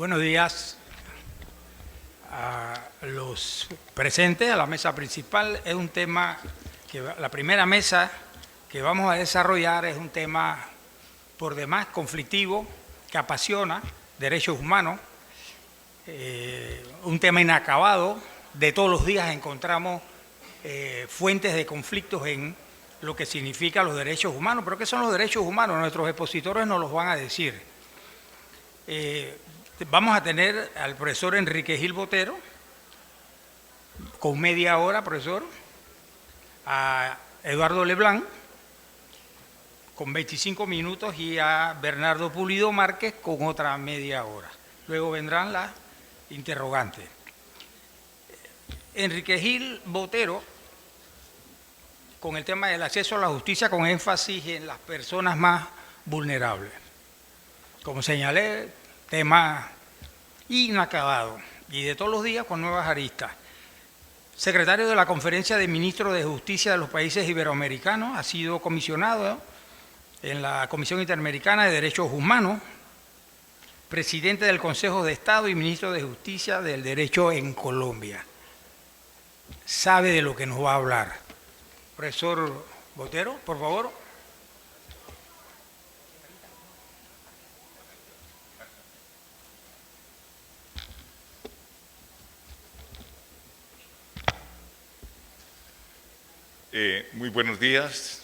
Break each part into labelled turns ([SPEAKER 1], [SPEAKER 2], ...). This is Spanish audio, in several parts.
[SPEAKER 1] Buenos días a los presentes, a la mesa principal. Es un tema que la primera mesa que vamos a desarrollar es un tema por demás conflictivo, que apasiona, derechos humanos, un tema inacabado. De todos los días encontramos fuentes de conflictos en lo que significa los derechos humanos. ¿Pero qué son los derechos humanos? Nuestros expositores nos los van a decir. Vamos a tener al profesor Enrique Gil Botero, con media hora, profesor, a Eduardo Leblanc, con 25 minutos, y a Bernardo Pulido Márquez, con otra media hora. Luego vendrán las interrogantes. Enrique Gil Botero, con el tema del acceso a la justicia, con énfasis en las personas más vulnerables. Como señalé, tema inacabado y de todos los días con nuevas aristas. Secretario de la Conferencia de Ministros de Justicia de los Países Iberoamericanos, ha sido comisionado en la Comisión Interamericana de Derechos Humanos, presidente del Consejo de Estado y ministro de Justicia del Derecho en Colombia. Sabe de lo que nos va a hablar. Profesor Botero, por favor.
[SPEAKER 2] Muy buenos días,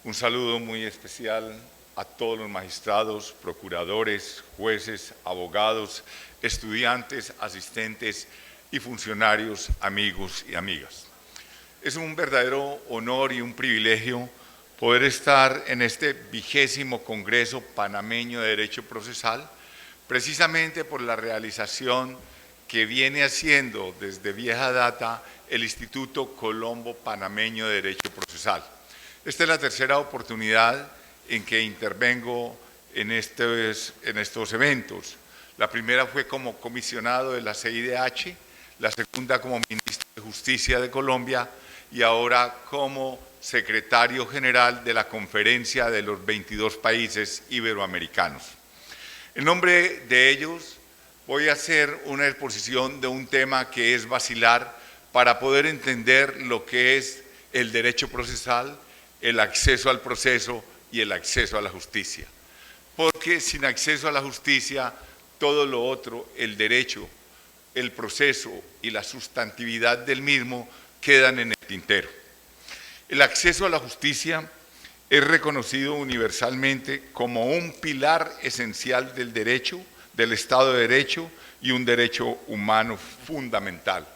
[SPEAKER 2] un saludo muy especial a todos los magistrados, procuradores, jueces, abogados, estudiantes, asistentes y funcionarios, amigos y amigas. Es un verdadero honor y un privilegio poder estar en este 20º Congreso Panameño de Derecho Procesal, precisamente por la realización que viene haciendo desde vieja data el Instituto Colombo Panameño de Derecho Procesal. Esta es la tercera oportunidad en que intervengo en estos eventos. La primera fue como comisionado de la CIDH, la segunda como ministro de Justicia de Colombia y ahora como secretario general de la Conferencia de los 22 países iberoamericanos. En nombre de ellos voy a hacer una exposición de un tema que es basilar para poder entender lo que es el derecho procesal, el acceso al proceso y el acceso a la justicia. Porque sin acceso a la justicia, todo lo otro, el derecho, el proceso y la sustantividad del mismo quedan en el tintero. El acceso a la justicia es reconocido universalmente como un pilar esencial del derecho, del Estado de Derecho y un derecho humano fundamental.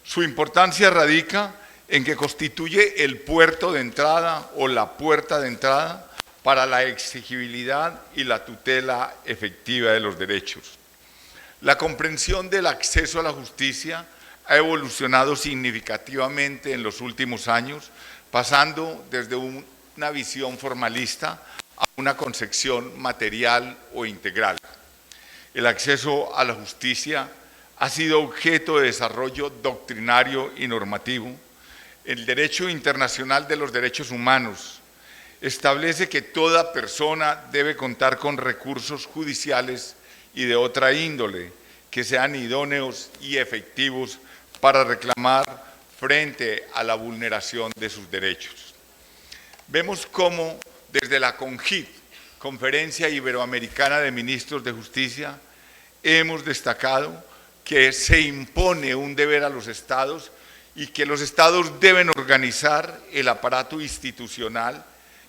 [SPEAKER 2] Su importancia radica en que constituye el puerto de entrada o la puerta de entrada para la exigibilidad y la tutela efectiva de los derechos. La comprensión del acceso a la justicia ha evolucionado significativamente en los últimos años, pasando desde una visión formalista a una concepción material o integral. El acceso a la justicia ha sido objeto de desarrollo doctrinario y normativo. El derecho internacional de los derechos humanos establece que toda persona debe contar con recursos judiciales y de otra índole que sean idóneos y efectivos para reclamar frente a la vulneración de sus derechos. Vemos cómo desde la CONJIT, Conferencia Iberoamericana de Ministros de Justicia, hemos destacado que se impone un deber a los estados y que los estados deben organizar el aparato institucional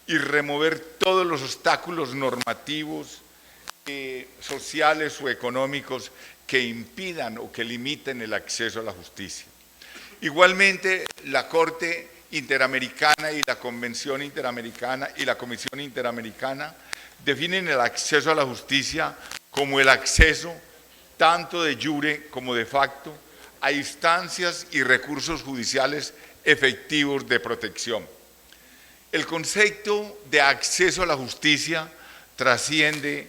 [SPEAKER 2] y remover todos los obstáculos normativos, sociales o económicos que impidan o que limiten el acceso a la justicia. Igualmente, la Corte Interamericana y la Convención Interamericana y la Comisión Interamericana definen el acceso a la justicia como el acceso tanto de jure como de facto, a instancias y recursos judiciales efectivos de protección. El concepto de acceso a la justicia trasciende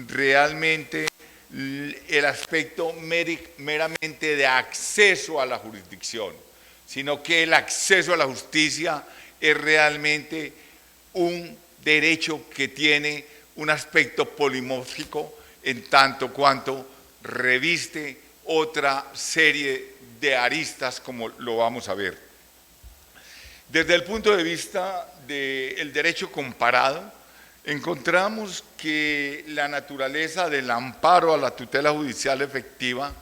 [SPEAKER 2] realmente el aspecto meramente de acceso a la jurisdicción, sino que el acceso a la justicia es realmente un derecho que tiene un aspecto polimórfico en tanto cuanto reviste otra serie de aristas, como lo vamos a ver. Desde el punto de vista del derecho comparado, encontramos que la naturaleza del amparo a la tutela judicial efectiva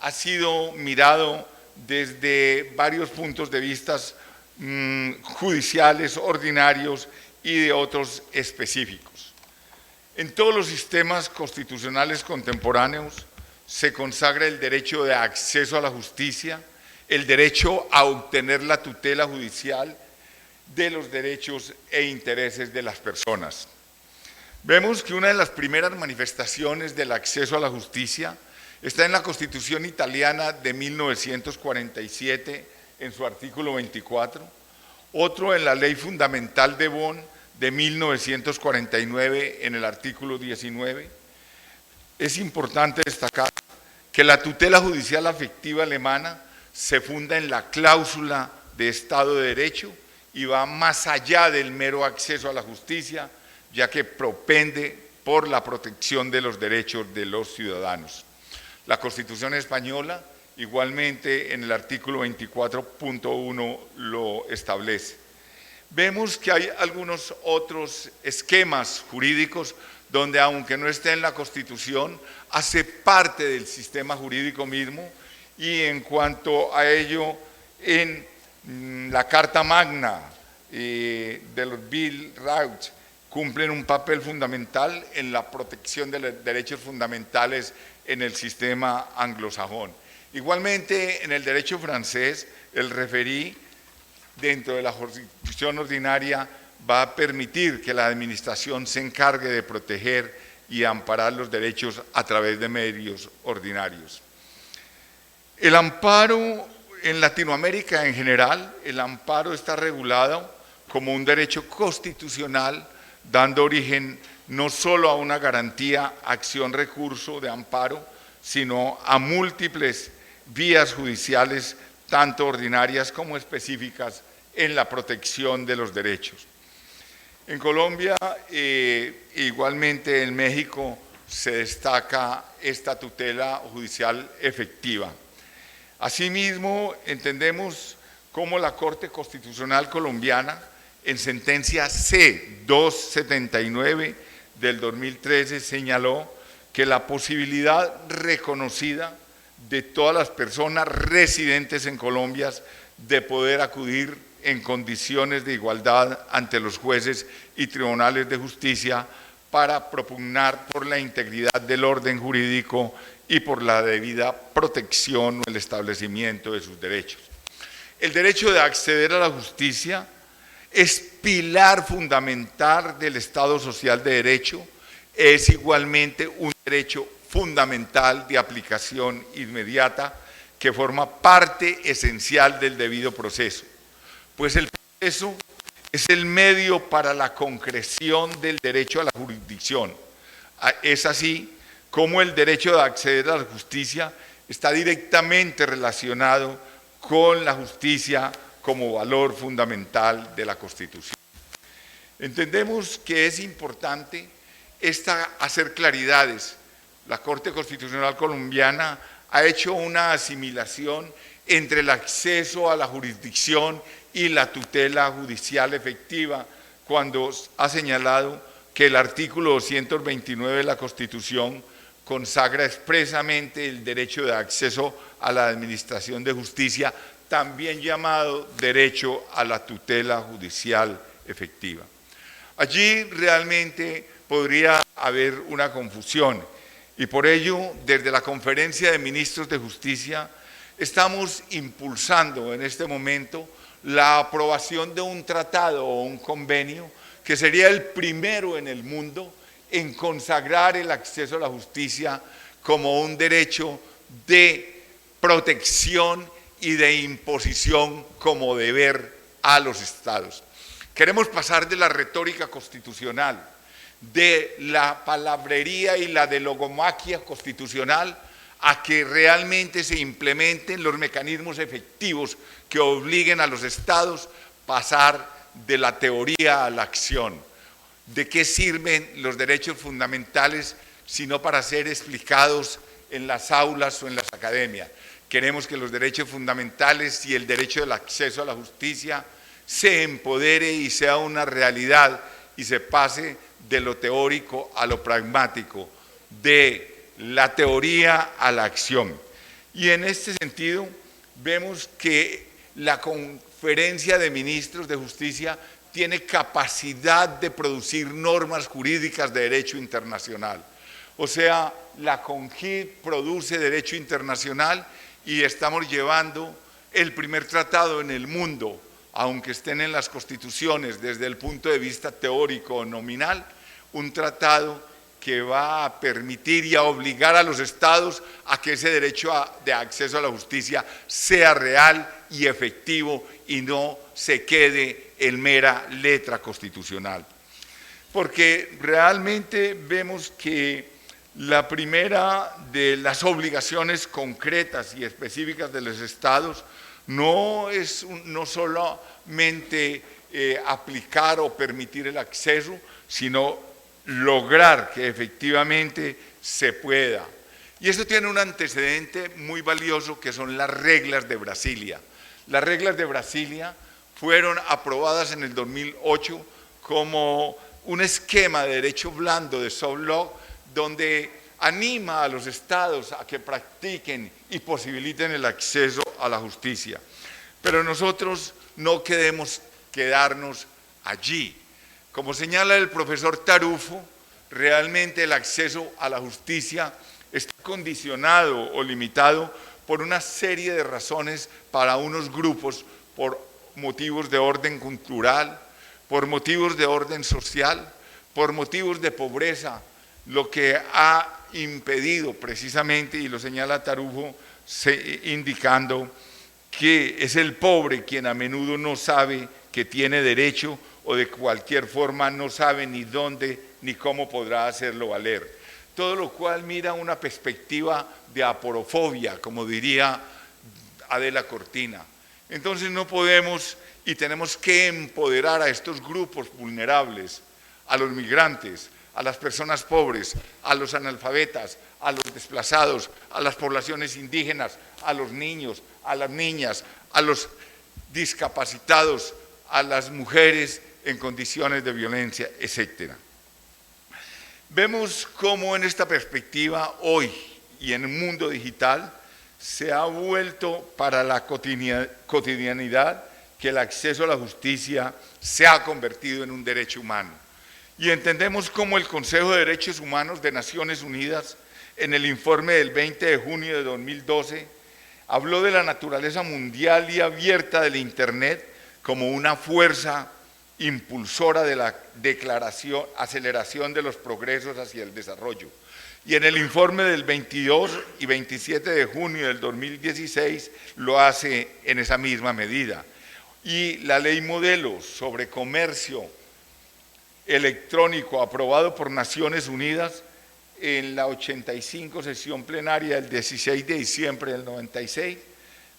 [SPEAKER 2] ha sido mirado desde varios puntos de vista judiciales, ordinarios y de otros específicos. En todos los sistemas constitucionales contemporáneos se consagra el derecho de acceso a la justicia, el derecho a obtener la tutela judicial de los derechos e intereses de las personas. Vemos que una de las primeras manifestaciones del acceso a la justicia está en la Constitución italiana de 1947, en su artículo 24, otro en la Ley Fundamental de Bonn de 1949, en el artículo 19. Es importante destacar que la tutela judicial afectiva alemana se funda en la cláusula de Estado de Derecho y va más allá del mero acceso a la justicia, ya que propende por la protección de los derechos de los ciudadanos. La Constitución española, igualmente en el artículo 24.1, lo establece. Vemos que hay algunos otros esquemas jurídicos donde, aunque no esté en la Constitución, hace parte del sistema jurídico mismo, y en cuanto a ello, en la Carta Magna de los Bill Rights cumplen un papel fundamental en la protección de los derechos fundamentales en el sistema anglosajón. Igualmente, en el derecho francés, el referí dentro de la jurisdicción ordinaria va a permitir que la administración se encargue de proteger y amparar los derechos a través de medios ordinarios. El amparo en Latinoamérica en general, el amparo está regulado como un derecho constitucional, dando origen no solo a una garantía, acción, recurso de amparo, sino a múltiples vías judiciales, tanto ordinarias como específicas, en la protección de los derechos. En Colombia, igualmente en México, se destaca esta tutela judicial efectiva. Asimismo, entendemos cómo la Corte Constitucional colombiana, en sentencia C-279 del 2013, señaló que la posibilidad reconocida de todas las personas residentes en Colombia de poder acudir en condiciones de igualdad ante los jueces y tribunales de justicia para propugnar por la integridad del orden jurídico y por la debida protección o el establecimiento de sus derechos. El derecho de acceder a la justicia es pilar fundamental del Estado social de derecho, es igualmente un derecho fundamental de aplicación inmediata que forma parte esencial del debido proceso, pues el proceso es el medio para la concreción del derecho a la jurisdicción. Es así como el derecho de acceder a la justicia está directamente relacionado con la justicia como valor fundamental de la Constitución. Entendemos que es importante hacer claridades. La Corte Constitucional colombiana ha hecho una asimilación entre el acceso a la jurisdicción y la tutela judicial efectiva, cuando ha señalado que el artículo 229 de la Constitución consagra expresamente el derecho de acceso a la administración de justicia, también llamado derecho a la tutela judicial efectiva. Allí realmente podría haber una confusión, y por ello, desde la Conferencia de Ministros de Justicia, estamos impulsando en este momento la aprobación de un tratado o un convenio que sería el primero en el mundo en consagrar el acceso a la justicia como un derecho de protección y de imposición como deber a los estados. Queremos pasar de la retórica constitucional, de la palabrería y la de logomaquia constitucional, a que realmente se implementen los mecanismos efectivos que obliguen a los estados a pasar de la teoría a la acción. ¿De qué sirven los derechos fundamentales sino para ser explicados en las aulas o en las academias. Queremos que los derechos fundamentales y el derecho del acceso a la justicia se empodere y sea una realidad y se pase de lo teórico a lo pragmático, de la teoría a la acción. Y en este sentido vemos que la Conferencia de Ministros de Justicia tiene capacidad de producir normas jurídicas de derecho internacional. O sea, la CONJID produce derecho internacional y estamos llevando el primer tratado en el mundo, aunque estén en las constituciones desde el punto de vista teórico o nominal, un tratado que va a permitir y a obligar a los estados a que ese derecho de acceso a la justicia sea real y efectivo y no se quede en mera letra constitucional. Porque realmente vemos que la primera de las obligaciones concretas y específicas de los estados no es no solamente aplicar o permitir el acceso, sino lograr que efectivamente se pueda. Y eso tiene un antecedente muy valioso que son las reglas de Brasilia. Las reglas de Brasilia fueron aprobadas en el 2008 como un esquema de derecho blando de soft law donde anima a los estados a que practiquen y posibiliten el acceso a la justicia. Pero nosotros no queremos quedarnos allí. Como señala el profesor Tarufo, realmente el acceso a la justicia está condicionado o limitado por una serie de razones para unos grupos, por motivos de orden cultural, por motivos de orden social, por motivos de pobreza, lo que ha impedido precisamente, y lo señala Tarufo, indicando que es el pobre quien a menudo no sabe que tiene derecho o de cualquier forma no sabe ni dónde ni cómo podrá hacerlo valer. Todo lo cual mira una perspectiva de aporofobia, como diría Adela Cortina. Entonces no podemos y tenemos que empoderar a estos grupos vulnerables, a los migrantes, a las personas pobres, a los analfabetas, a los desplazados, a las poblaciones indígenas, a los niños, a las niñas, a los discapacitados, a las mujeres en condiciones de violencia, etc. Vemos cómo en esta perspectiva hoy y en el mundo digital se ha vuelto para la cotidianidad que el acceso a la justicia se ha convertido en un derecho humano. Y entendemos cómo el Consejo de Derechos Humanos de Naciones Unidas, en el informe del 20 de junio de 2012, habló de la naturaleza mundial y abierta del Internet como una fuerza impulsora de la aceleración de los progresos hacia el desarrollo. Y en el informe del 22 y 27 de junio del 2016 lo hace en esa misma medida. Y la ley modelo sobre comercio electrónico aprobado por Naciones Unidas en la 85 sesión plenaria del 16 de diciembre del 96,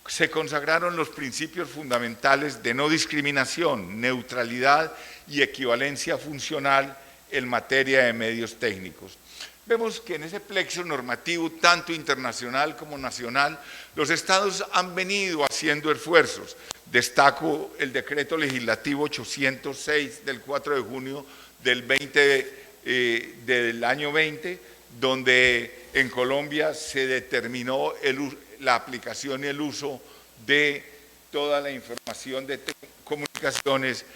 [SPEAKER 2] se consagraron los principios fundamentales de no discriminación, neutralidad y equivalencia funcional en materia de medios técnicos. Vemos que en ese plexo normativo, tanto internacional como nacional, los estados han venido haciendo esfuerzos. Destaco el decreto legislativo 806 del 4 de junio del año 20, donde en Colombia se determinó la aplicación y el uso de toda la información de comunicaciones,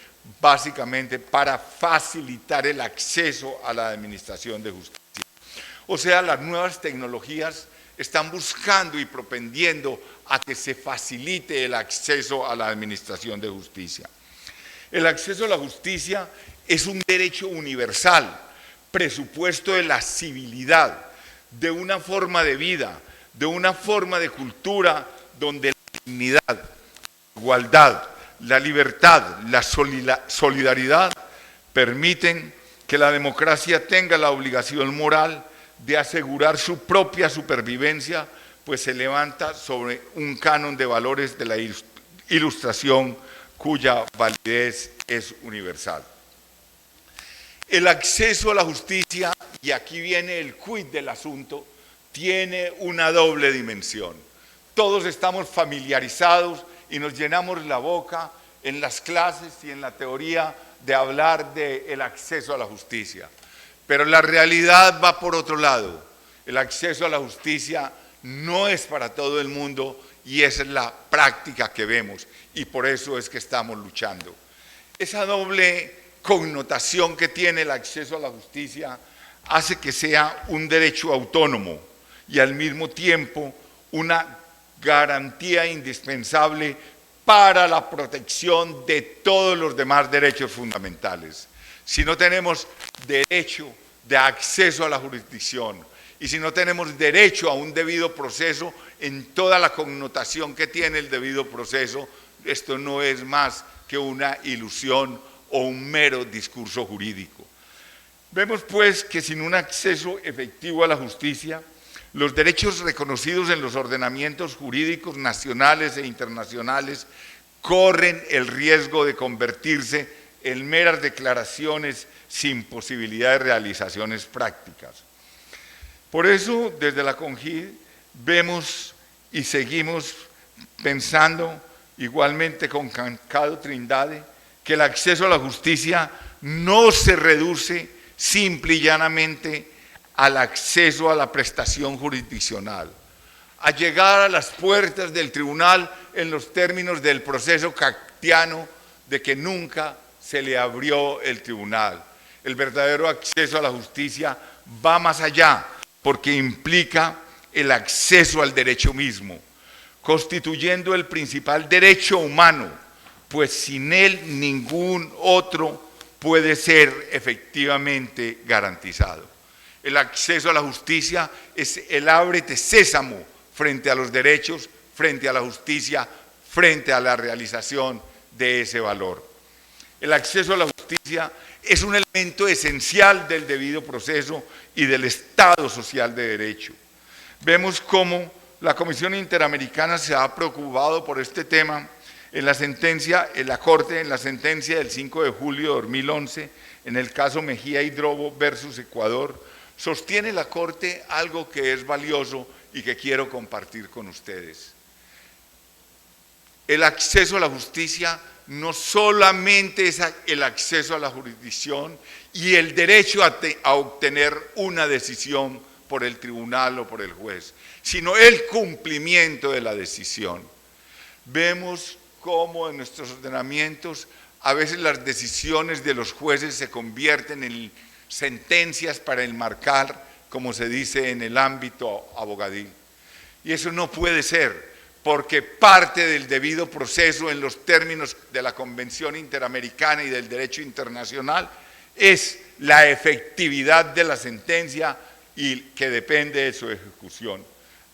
[SPEAKER 2] básicamente para facilitar el acceso a la administración de justicia. O sea, las nuevas tecnologías están buscando y propendiendo a que se facilite el acceso a la administración de justicia. El acceso a la justicia es un derecho universal, presupuesto de la civilidad, de una forma de vida, de una forma de cultura donde la dignidad, la igualdad, la libertad, la solidaridad permiten que la democracia tenga la obligación moral de asegurar su propia supervivencia, pues se levanta sobre un canon de valores de la Ilustración cuya validez es universal. El acceso a la justicia, y aquí viene el quid del asunto, tiene una doble dimensión. Todos estamos familiarizados y nos llenamos la boca en las clases y en la teoría de hablar del acceso a la justicia. Pero la realidad va por otro lado. El acceso a la justicia no es para todo el mundo y esa es la práctica que vemos y por eso es que estamos luchando. Esa doble connotación que tiene el acceso a la justicia hace que sea un derecho autónomo y al mismo tiempo una garantía indispensable para la protección de todos los demás derechos fundamentales. Si no tenemos derecho de acceso a la jurisdicción y si no tenemos derecho a un debido proceso en toda la connotación que tiene el debido proceso, esto no es más que una ilusión o un mero discurso jurídico. Vemos pues que sin un acceso efectivo a la justicia, los derechos reconocidos en los ordenamientos jurídicos nacionales e internacionales corren el riesgo de convertirse en meras declaraciones sin posibilidad de realizaciones prácticas. Por eso, desde la CONJID vemos y seguimos pensando, igualmente con Cancado Trindade, que el acceso a la justicia no se reduce simple y llanamente al acceso a la prestación jurisdiccional, a llegar a las puertas del tribunal en los términos del proceso kafkiano de que nunca se le abrió el tribunal. El verdadero acceso a la justicia va más allá, porque implica el acceso al derecho mismo, constituyendo el principal derecho humano, pues sin él ningún otro puede ser efectivamente garantizado. El acceso a la justicia es el ábrete sésamo frente a los derechos, frente a la justicia, frente a la realización de ese valor. El acceso a la justicia es un elemento esencial del debido proceso y del Estado social de derecho. Vemos cómo la Comisión Interamericana se ha preocupado por este tema en la sentencia, en la Corte, en la sentencia del 5 de julio de 2011, en el caso Mejía y Drobo versus Ecuador, sostiene la Corte algo que es valioso y que quiero compartir con ustedes. El acceso a la justicia no solamente es el acceso a la jurisdicción y el derecho a obtener una decisión por el tribunal o por el juez, sino el cumplimiento de la decisión. Vemos cómo en nuestros ordenamientos a veces las decisiones de los jueces se convierten en sentencias para enmarcar, como se dice en el ámbito abogadil. Y eso no puede ser, porque parte del debido proceso en los términos de la Convención Interamericana y del derecho internacional es la efectividad de la sentencia y que depende de su ejecución.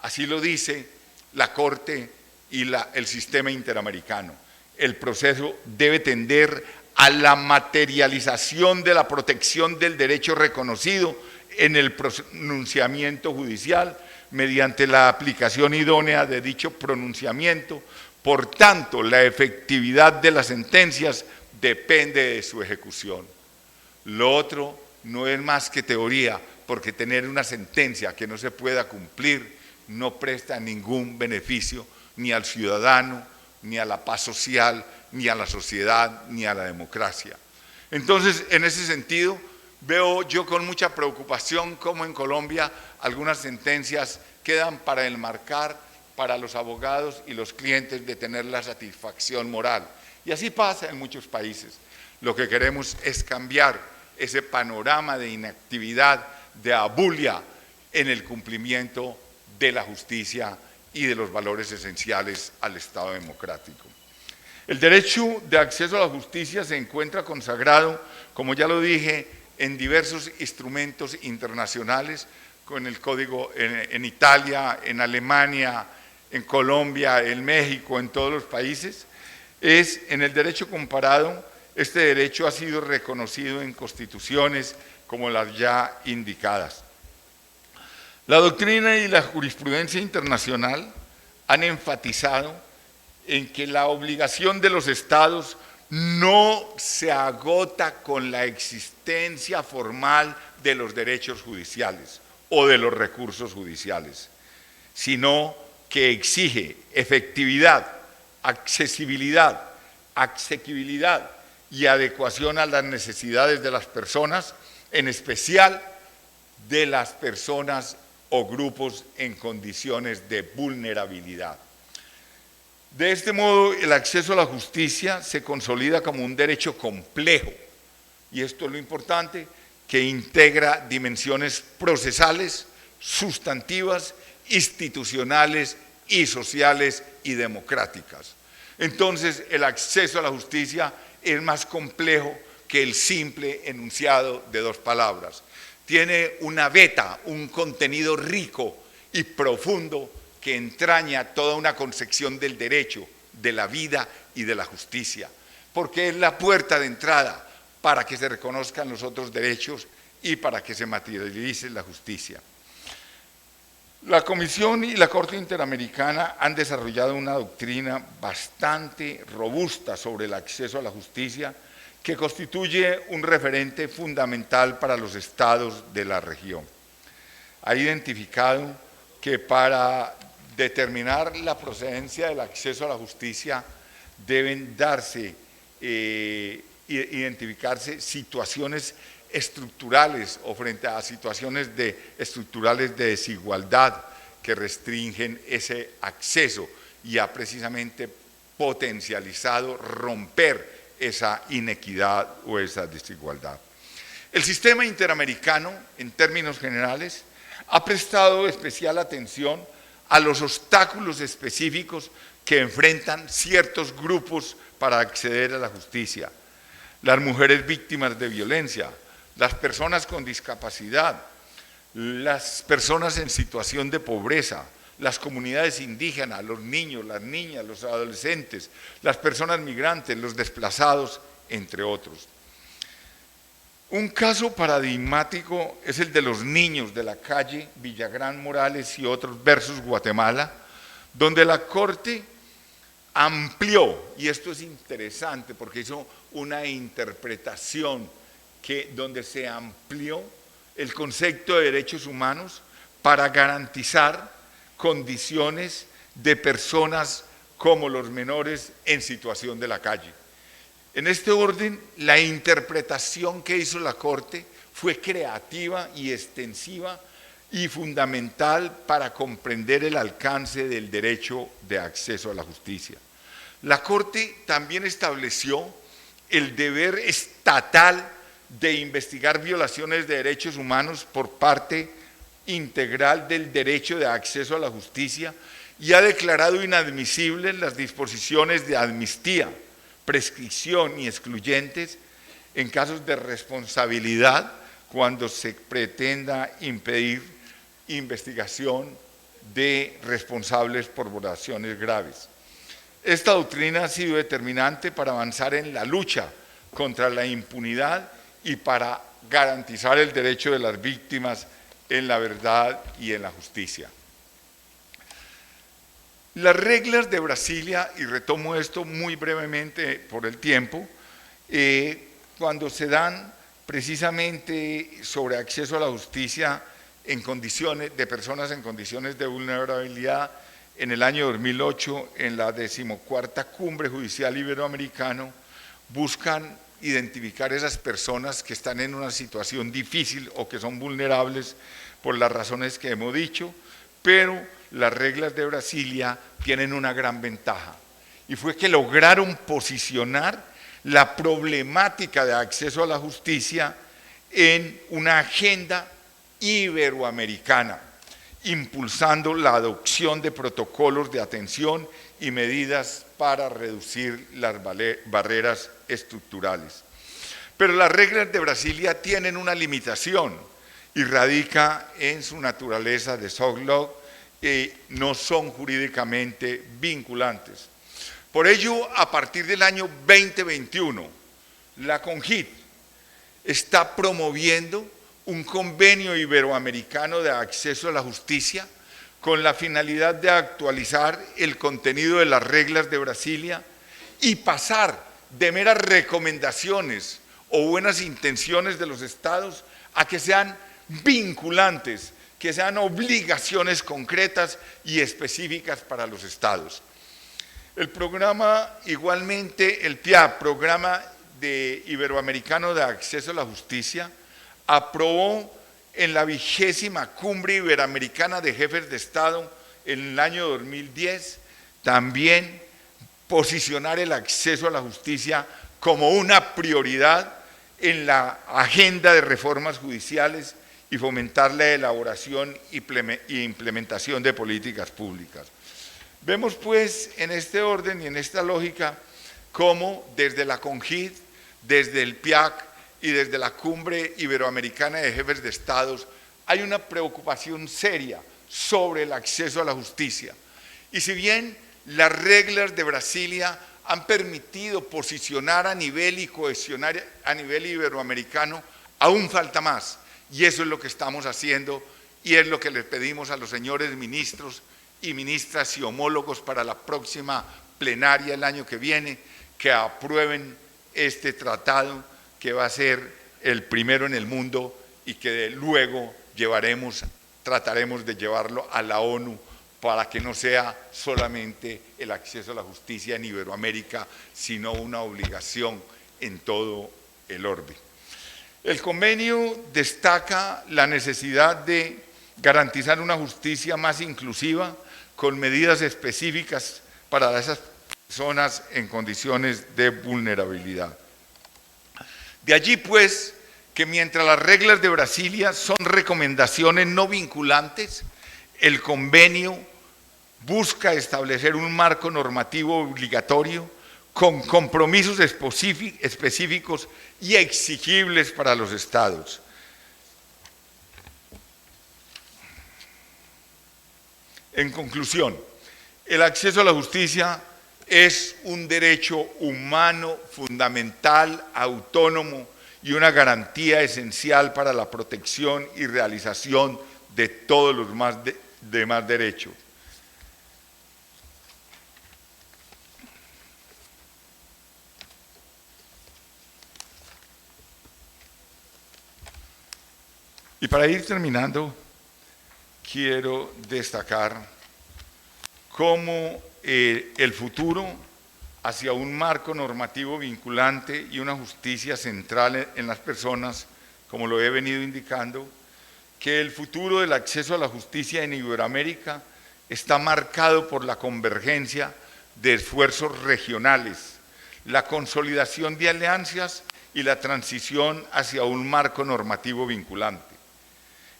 [SPEAKER 2] Así lo dice la Corte y el sistema interamericano. El proceso debe tender a la materialización de la protección del derecho reconocido en el pronunciamiento judicial mediante la aplicación idónea de dicho pronunciamiento. Por tanto, la efectividad de las sentencias depende de su ejecución. Lo otro no es más que teoría, porque tener una sentencia que no se pueda cumplir no presta ningún beneficio ni al ciudadano, ni a la paz social, ni a la sociedad, ni a la democracia. Entonces, en ese sentido, veo yo con mucha preocupación cómo en Colombia algunas sentencias quedan para enmarcar para los abogados y los clientes de tener la satisfacción moral. Y así pasa en muchos países. Lo que queremos es cambiar ese panorama de inactividad, de abulia en el cumplimiento de la justicia y de los valores esenciales al Estado democrático. El derecho de acceso a la justicia se encuentra consagrado, como ya lo dije, en diversos instrumentos internacionales, con el Código en Italia, en Alemania, en Colombia, en México, en todos los países. Es en el derecho comparado, este derecho ha sido reconocido en constituciones como las ya indicadas. La doctrina y la jurisprudencia internacional han enfatizado en que la obligación de los estados no se agota con la existencia formal de los derechos judiciales o de los recursos judiciales, sino que exige efectividad, accesibilidad, asequibilidad y adecuación a las necesidades de las personas, en especial de las personas o grupos en condiciones de vulnerabilidad. De este modo, el acceso a la justicia se consolida como un derecho complejo, y esto es lo importante, que integra dimensiones procesales, sustantivas, institucionales y sociales y democráticas. Entonces, el acceso a la justicia es más complejo que el simple enunciado de dos palabras. Tiene una veta, un contenido rico y profundo que entraña toda una concepción del derecho, de la vida y de la justicia, porque es la puerta de entrada para que se reconozcan los otros derechos y para que se materialice la justicia. La Comisión y la Corte Interamericana han desarrollado una doctrina bastante robusta sobre el acceso a la justicia que constituye un referente fundamental para los estados de la región. Ha identificado que para determinar la procedencia del acceso a la justicia deben identificarse situaciones estructurales o frente a situaciones estructurales de desigualdad que restringen ese acceso y ha precisamente potencializado romper esa inequidad o esa desigualdad. El sistema interamericano, en términos generales, ha prestado especial atención a los obstáculos específicos que enfrentan ciertos grupos para acceder a la justicia. Las mujeres víctimas de violencia, las personas con discapacidad, las personas en situación de pobreza, las comunidades indígenas, los niños, las niñas, los adolescentes, las personas migrantes, los desplazados, entre otros. Un caso paradigmático es el de los niños de la calle Villagrán Morales y otros versus Guatemala, donde la Corte amplió, y esto es interesante porque hizo una interpretación donde se amplió el concepto de derechos humanos para garantizar condiciones de personas como los menores en situación de la calle. En este orden, la interpretación que hizo la Corte fue creativa y extensiva y fundamental para comprender el alcance del derecho de acceso a la justicia. La Corte también estableció el deber estatal de investigar violaciones de derechos humanos por parte integral del derecho de acceso a la justicia y ha declarado inadmisibles las disposiciones de amnistía, prescripción y excluyentes en casos de responsabilidad cuando se pretenda impedir investigación de responsables por violaciones graves. Esta doctrina ha sido determinante para avanzar en la lucha contra la impunidad y para garantizar el derecho de las víctimas en la verdad y en la justicia. Las reglas de Brasilia, y retomo esto muy brevemente por el tiempo, cuando se dan precisamente sobre acceso a la justicia en condiciones de personas en condiciones de vulnerabilidad, en el año 2008, en la 14ª Cumbre Judicial Iberoamericana, buscan identificar esas personas que están en una situación difícil o que son vulnerables por las razones que hemos dicho, pero las reglas de Brasilia tienen una gran ventaja, y fue que lograron posicionar la problemática de acceso a la justicia en una agenda iberoamericana, impulsando la adopción de protocolos de atención y medidas para reducir las barreras estructurales. Pero las reglas de Brasilia tienen una limitación y radica en su naturaleza de soft law, que no son jurídicamente vinculantes. Por ello, a partir del año 2021, la CONJIT está promoviendo un convenio iberoamericano de acceso a la justicia con la finalidad de actualizar el contenido de las reglas de Brasilia y pasar de meras recomendaciones o buenas intenciones de los estados a que sean vinculantes, que sean obligaciones concretas y específicas para los estados. El programa, igualmente, el PIA, Programa Iberoamericano de Acceso a la Justicia, aprobó en la 20ª Cumbre Iberoamericana de Jefes de Estado en el año 2010, también posicionar el acceso a la justicia como una prioridad en la agenda de reformas judiciales y fomentar la elaboración y implementación de políticas públicas. Vemos pues en este orden y en esta lógica cómo desde la CONJID, desde el PIAC y desde la Cumbre Iberoamericana de Jefes de Estados hay una preocupación seria sobre el acceso a la justicia. Y si bien las reglas de Brasilia han permitido posicionar a nivel y cohesionar a nivel iberoamericano, aún falta más. Y eso es lo que estamos haciendo y es lo que les pedimos a los señores ministros y ministras y homólogos para la próxima plenaria el año que viene, que aprueben este tratado que va a ser el primero en el mundo y que luego trataremos de llevarlo a la ONU para que no sea solamente el acceso a la justicia en Iberoamérica, sino una obligación en todo el orbe. El convenio destaca la necesidad de garantizar una justicia más inclusiva con medidas específicas para esas personas en condiciones de vulnerabilidad. De allí pues que mientras las reglas de Brasilia son recomendaciones no vinculantes, el convenio busca establecer un marco normativo obligatorio con compromisos específicos y exigibles para los estados. En conclusión, el acceso a la justicia es un derecho humano fundamental, autónomo y una garantía esencial para la protección y realización de todos los demás derechos. Y para ir terminando, quiero destacar cómo el futuro hacia un marco normativo vinculante y una justicia central en las personas, como lo he venido indicando, que el futuro del acceso a la justicia en Iberoamérica está marcado por la convergencia de esfuerzos regionales, la consolidación de alianzas y la transición hacia un marco normativo vinculante.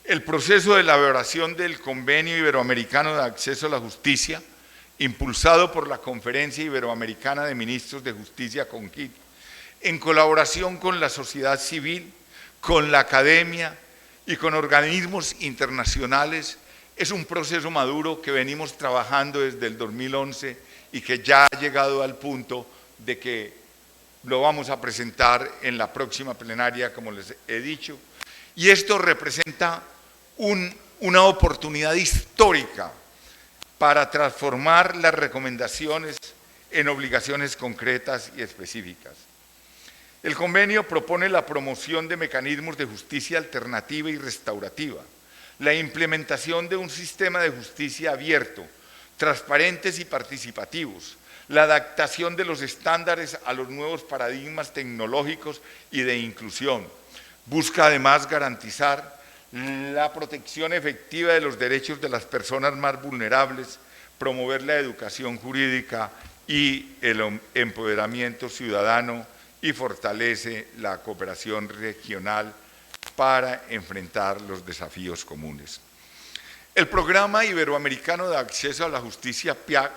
[SPEAKER 2] El proceso de elaboración del Convenio Iberoamericano de Acceso a la Justicia, impulsado por la Conferencia Iberoamericana de Ministros de Justicia, CONJID, en colaboración con la sociedad civil, con la academia y con organismos internacionales, es un proceso maduro que venimos trabajando desde el 2011 y que ya ha llegado al punto de que lo vamos a presentar en la próxima plenaria, como les he dicho, y esto representa una oportunidad histórica para transformar las recomendaciones en obligaciones concretas y específicas. El convenio propone la promoción de mecanismos de justicia alternativa y restaurativa, la implementación de un sistema de justicia abierto, transparentes y participativos, la adaptación de los estándares a los nuevos paradigmas tecnológicos y de inclusión. Busca además garantizar la protección efectiva de los derechos de las personas más vulnerables, promover la educación jurídica y el empoderamiento ciudadano y fortalece la cooperación regional para enfrentar los desafíos comunes. El Programa Iberoamericano de Acceso a la Justicia, PIAC,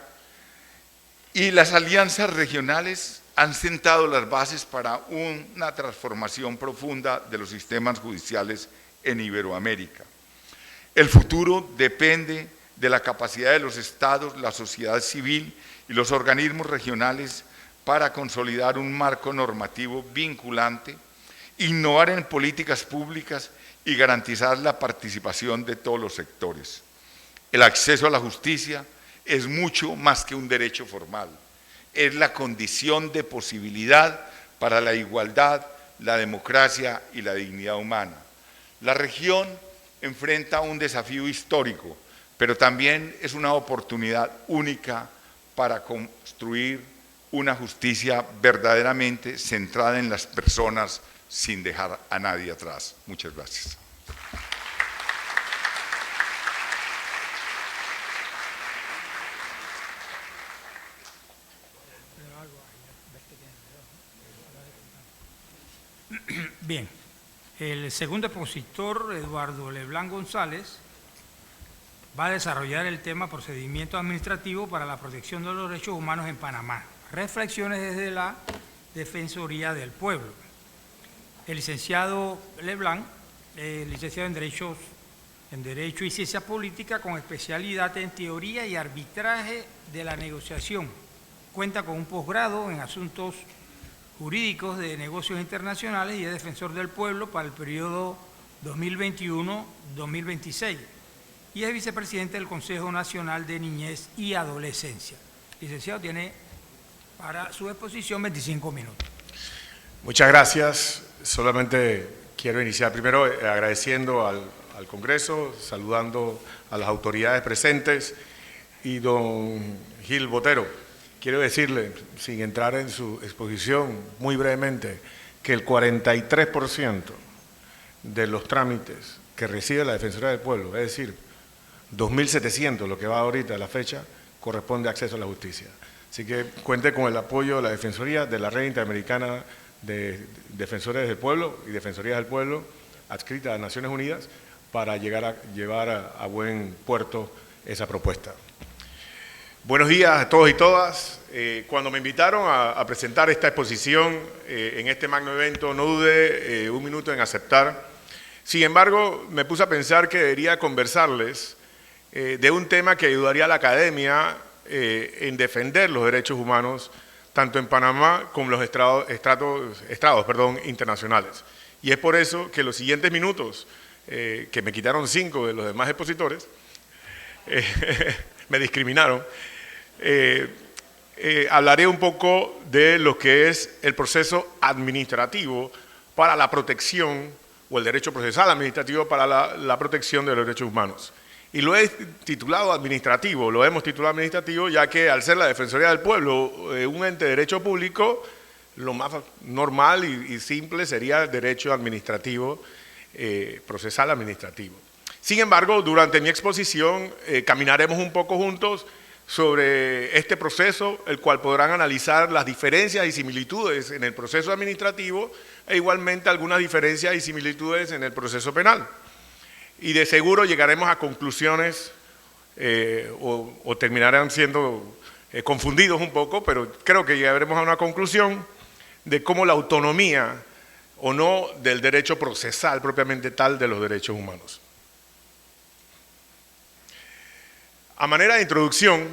[SPEAKER 2] y las alianzas regionales han sentado las bases para una transformación profunda de los sistemas judiciales en Iberoamérica. El futuro depende de la capacidad de los estados, la sociedad civil y los organismos regionales para consolidar un marco normativo vinculante, innovar en políticas públicas y garantizar la participación de todos los sectores. El acceso a la justicia es mucho más que un derecho formal, es la condición de posibilidad para la igualdad, la democracia y la dignidad humana. La región enfrenta un desafío histórico, pero también es una oportunidad única para construir una justicia verdaderamente centrada en las personas sin dejar a nadie atrás. Muchas gracias.
[SPEAKER 1] Bien, el segundo expositor, Eduardo Leblanc González, va a desarrollar el tema procedimiento administrativo para la protección de los derechos humanos en Panamá. Reflexiones desde la Defensoría del Pueblo. El licenciado Leblanc, licenciado en Derecho y Ciencias Políticas con especialidad en Teoría y Arbitraje de la Negociación. Cuenta con un posgrado en Asuntos Jurídicos de Negocios Internacionales y es Defensor del Pueblo para el periodo 2021-2026 y es vicepresidente del Consejo Nacional de Niñez y Adolescencia. Licenciado, tiene para su exposición 25 minutos.
[SPEAKER 3] Muchas gracias. Solamente quiero iniciar primero agradeciendo al Congreso, saludando a las autoridades presentes y don Gil Botero. Quiero decirle, sin entrar en su exposición, muy brevemente, que el 43% de los trámites que recibe la Defensoría del Pueblo, es decir, 2.700, lo que va ahorita a la fecha, corresponde a acceso a la justicia. Así que cuente con el apoyo de la Defensoría, de la Red Interamericana de Defensores del Pueblo y Defensorías del Pueblo, adscrita a Naciones Unidas, para llevar a buen puerto esa propuesta. Buenos días a todos y todas. Cuando me invitaron a presentar esta exposición en este magno evento, no dudé un minuto en aceptar. Sin embargo, me puse a pensar que debería conversarles de un tema que ayudaría a la academia en defender los derechos humanos, tanto en Panamá como en los estrados internacionales. Y es por eso que los siguientes minutos, que me quitaron 5 de los demás expositores, me discriminaron, hablaré un poco de lo que es el proceso administrativo para la protección, o el derecho procesal administrativo para la protección de los derechos humanos. Y lo he titulado administrativo, lo hemos titulado administrativo, ya que al ser la Defensoría del Pueblo un ente de derecho público, lo más normal y simple sería el derecho administrativo, procesal administrativo. Sin embargo, durante mi exposición caminaremos un poco juntos sobre este proceso, el cual podrán analizar las diferencias y similitudes en el proceso administrativo e igualmente algunas diferencias y similitudes en el proceso penal. Y de seguro llegaremos a conclusiones o terminarán siendo confundidos un poco, pero creo que llegaremos a una conclusión de cómo la autonomía o no del derecho procesal propiamente tal de los derechos humanos. A manera de introducción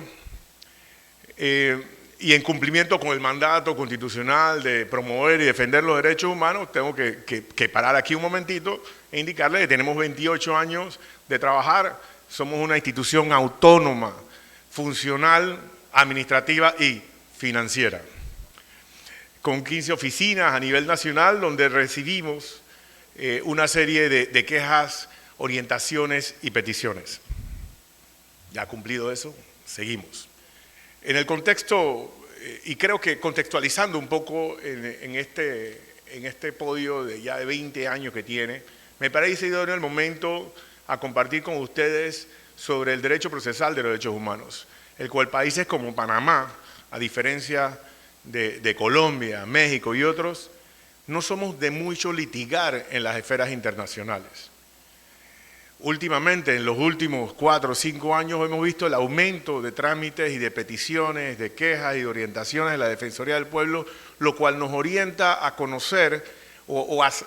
[SPEAKER 3] y en cumplimiento con el mandato constitucional de promover y defender los derechos humanos, tengo que parar aquí un momentito e indicarles que tenemos 28 años de trabajar, somos una institución autónoma, funcional, administrativa y financiera, con 15 oficinas a nivel nacional donde recibimos una serie de quejas, orientaciones y peticiones. Ya cumplido eso, seguimos. En el contexto, y creo que contextualizando un poco en este podio de ya de 20 años que tiene, me parece idóneo el momento a compartir con ustedes sobre el derecho procesal de los derechos humanos, el cual países como Panamá, a diferencia de Colombia, México y otros, no somos de mucho litigar en las esferas internacionales. Últimamente, en los últimos 4 o 5 años, hemos visto el aumento de trámites y de peticiones, de quejas y de orientaciones de la Defensoría del Pueblo, lo cual nos orienta a conocer nos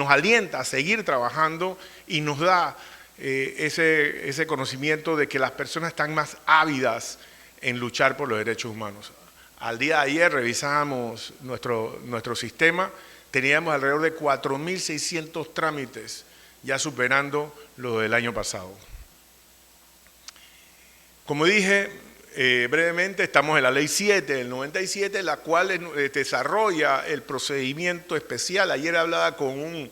[SPEAKER 3] alienta a seguir trabajando y nos da ese conocimiento de que las personas están más ávidas en luchar por los derechos humanos. Al día de ayer revisábamos nuestro sistema. Teníamos alrededor de 4.600 trámites, ya superando lo del año pasado. Como dije brevemente, estamos en la Ley 7 del 97, la cual desarrolla el procedimiento especial. Ayer hablaba con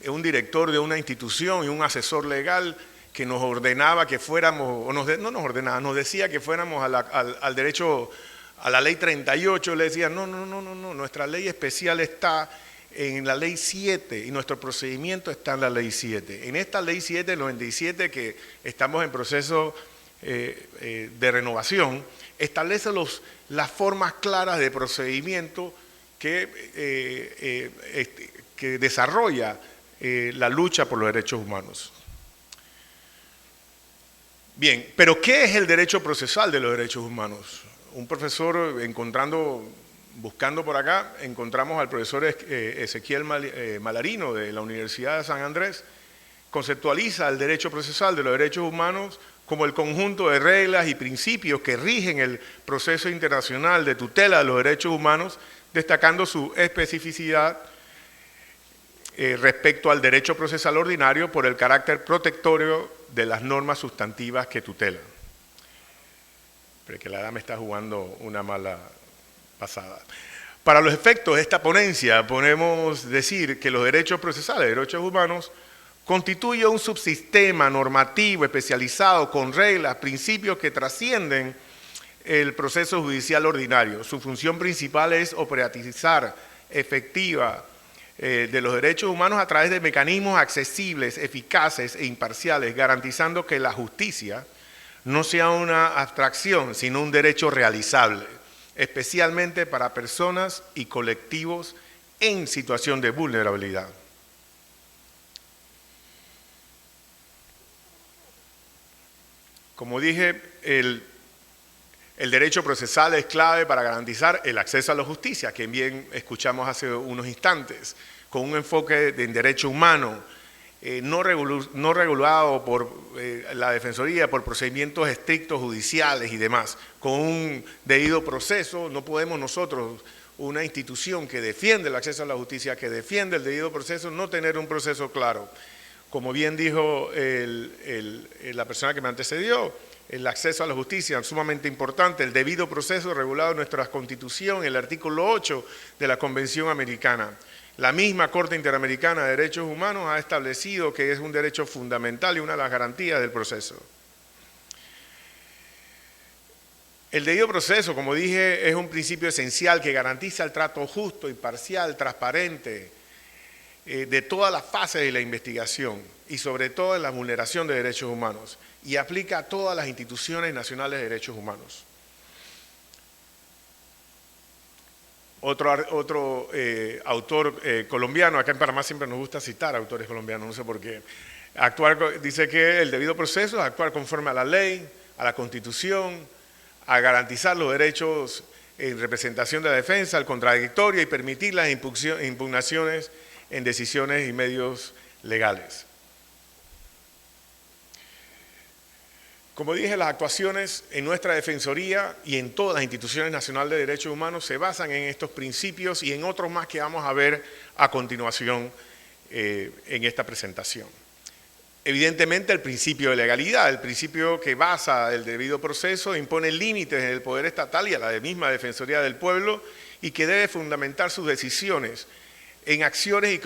[SPEAKER 3] un director de una institución y un asesor legal que nos ordenaba que fuéramos, no nos ordenaba, nos decía que fuéramos al derecho, a la ley 38, le decía, no, nuestra ley especial está en la ley 7 y nuestro procedimiento está en la ley 7. En esta ley 7 del 97, que estamos en proceso de renovación, establece las formas claras de procedimiento que desarrolla la lucha por los derechos humanos. Bien, pero ¿qué es el derecho procesal de los derechos humanos? Un profesor, buscando por acá, encontramos al profesor Ezequiel Malarino de la Universidad de San Andrés, conceptualiza el derecho procesal de los derechos humanos como el conjunto de reglas y principios que rigen el proceso internacional de tutela de los derechos humanos, destacando su especificidad respecto al derecho procesal ordinario por el carácter protectorio de las normas sustantivas que tutelan. Pero que la edad me está jugando una mala pasada. Para los efectos de esta ponencia, podemos decir que los derechos procesales, derechos humanos, constituye un subsistema normativo especializado con reglas, principios que trascienden el proceso judicial ordinario. Su función principal es operativizar efectiva de los derechos humanos a través de mecanismos accesibles, eficaces e imparciales, garantizando que la justicia no sea una abstracción, sino un derecho realizable, especialmente para personas y colectivos en situación de vulnerabilidad. Como dije, el derecho procesal es clave para garantizar el acceso a la justicia, que bien escuchamos hace unos instantes, con un enfoque en derecho humano, no regulado por la Defensoría, por procedimientos estrictos judiciales y demás. Con un debido proceso, no podemos nosotros, una institución que defiende el acceso a la justicia, que defiende el debido proceso, no tener un proceso claro. Como bien dijo la persona que me antecedió, el acceso a la justicia es sumamente importante, el debido proceso regulado en nuestra Constitución, el artículo 8 de la Convención Americana. La misma Corte Interamericana de Derechos Humanos ha establecido que es un derecho fundamental y una de las garantías del proceso. El debido proceso, como dije, es un principio esencial que garantiza el trato justo, imparcial, transparente de todas las fases de la investigación y sobre todo en la vulneración de derechos humanos y aplica a todas las instituciones nacionales de derechos humanos. Otro autor colombiano, acá en Panamá siempre nos gusta citar autores colombianos, no sé por qué, dice que el debido proceso es actuar conforme a la ley, a la Constitución, a garantizar los derechos en representación de la defensa, al contradictorio y permitir las impugnaciones en decisiones y medios legales. Como dije, las actuaciones en nuestra Defensoría y en todas las instituciones nacionales de derechos humanos se basan en estos principios y en otros más que vamos a ver a continuación en esta presentación. Evidentemente el principio de legalidad, el principio que basa el debido proceso, impone límites en el poder estatal y a la misma Defensoría del Pueblo y que debe fundamentar sus decisiones en acciones y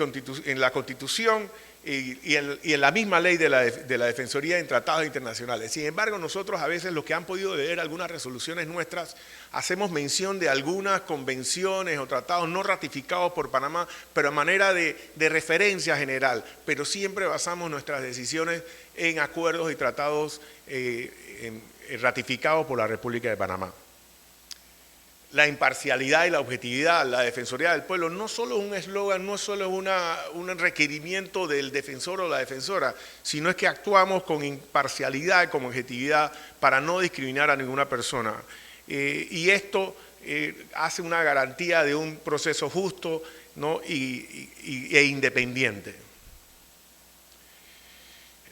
[SPEAKER 3] en la Constitución y en la misma ley de la Defensoría en tratados internacionales. Sin embargo, nosotros a veces, los que han podido leer algunas resoluciones nuestras, hacemos mención de algunas convenciones o tratados no ratificados por Panamá, pero a manera de referencia general, pero siempre basamos nuestras decisiones en acuerdos y tratados ratificados por la República de Panamá. La imparcialidad y la objetividad, la Defensoría del Pueblo, no solo es un eslogan, no solo es un requerimiento del defensor o la defensora, sino es que actuamos con imparcialidad y con objetividad para no discriminar a ninguna persona. Y esto hace una garantía de un proceso justo, ¿no? e independiente.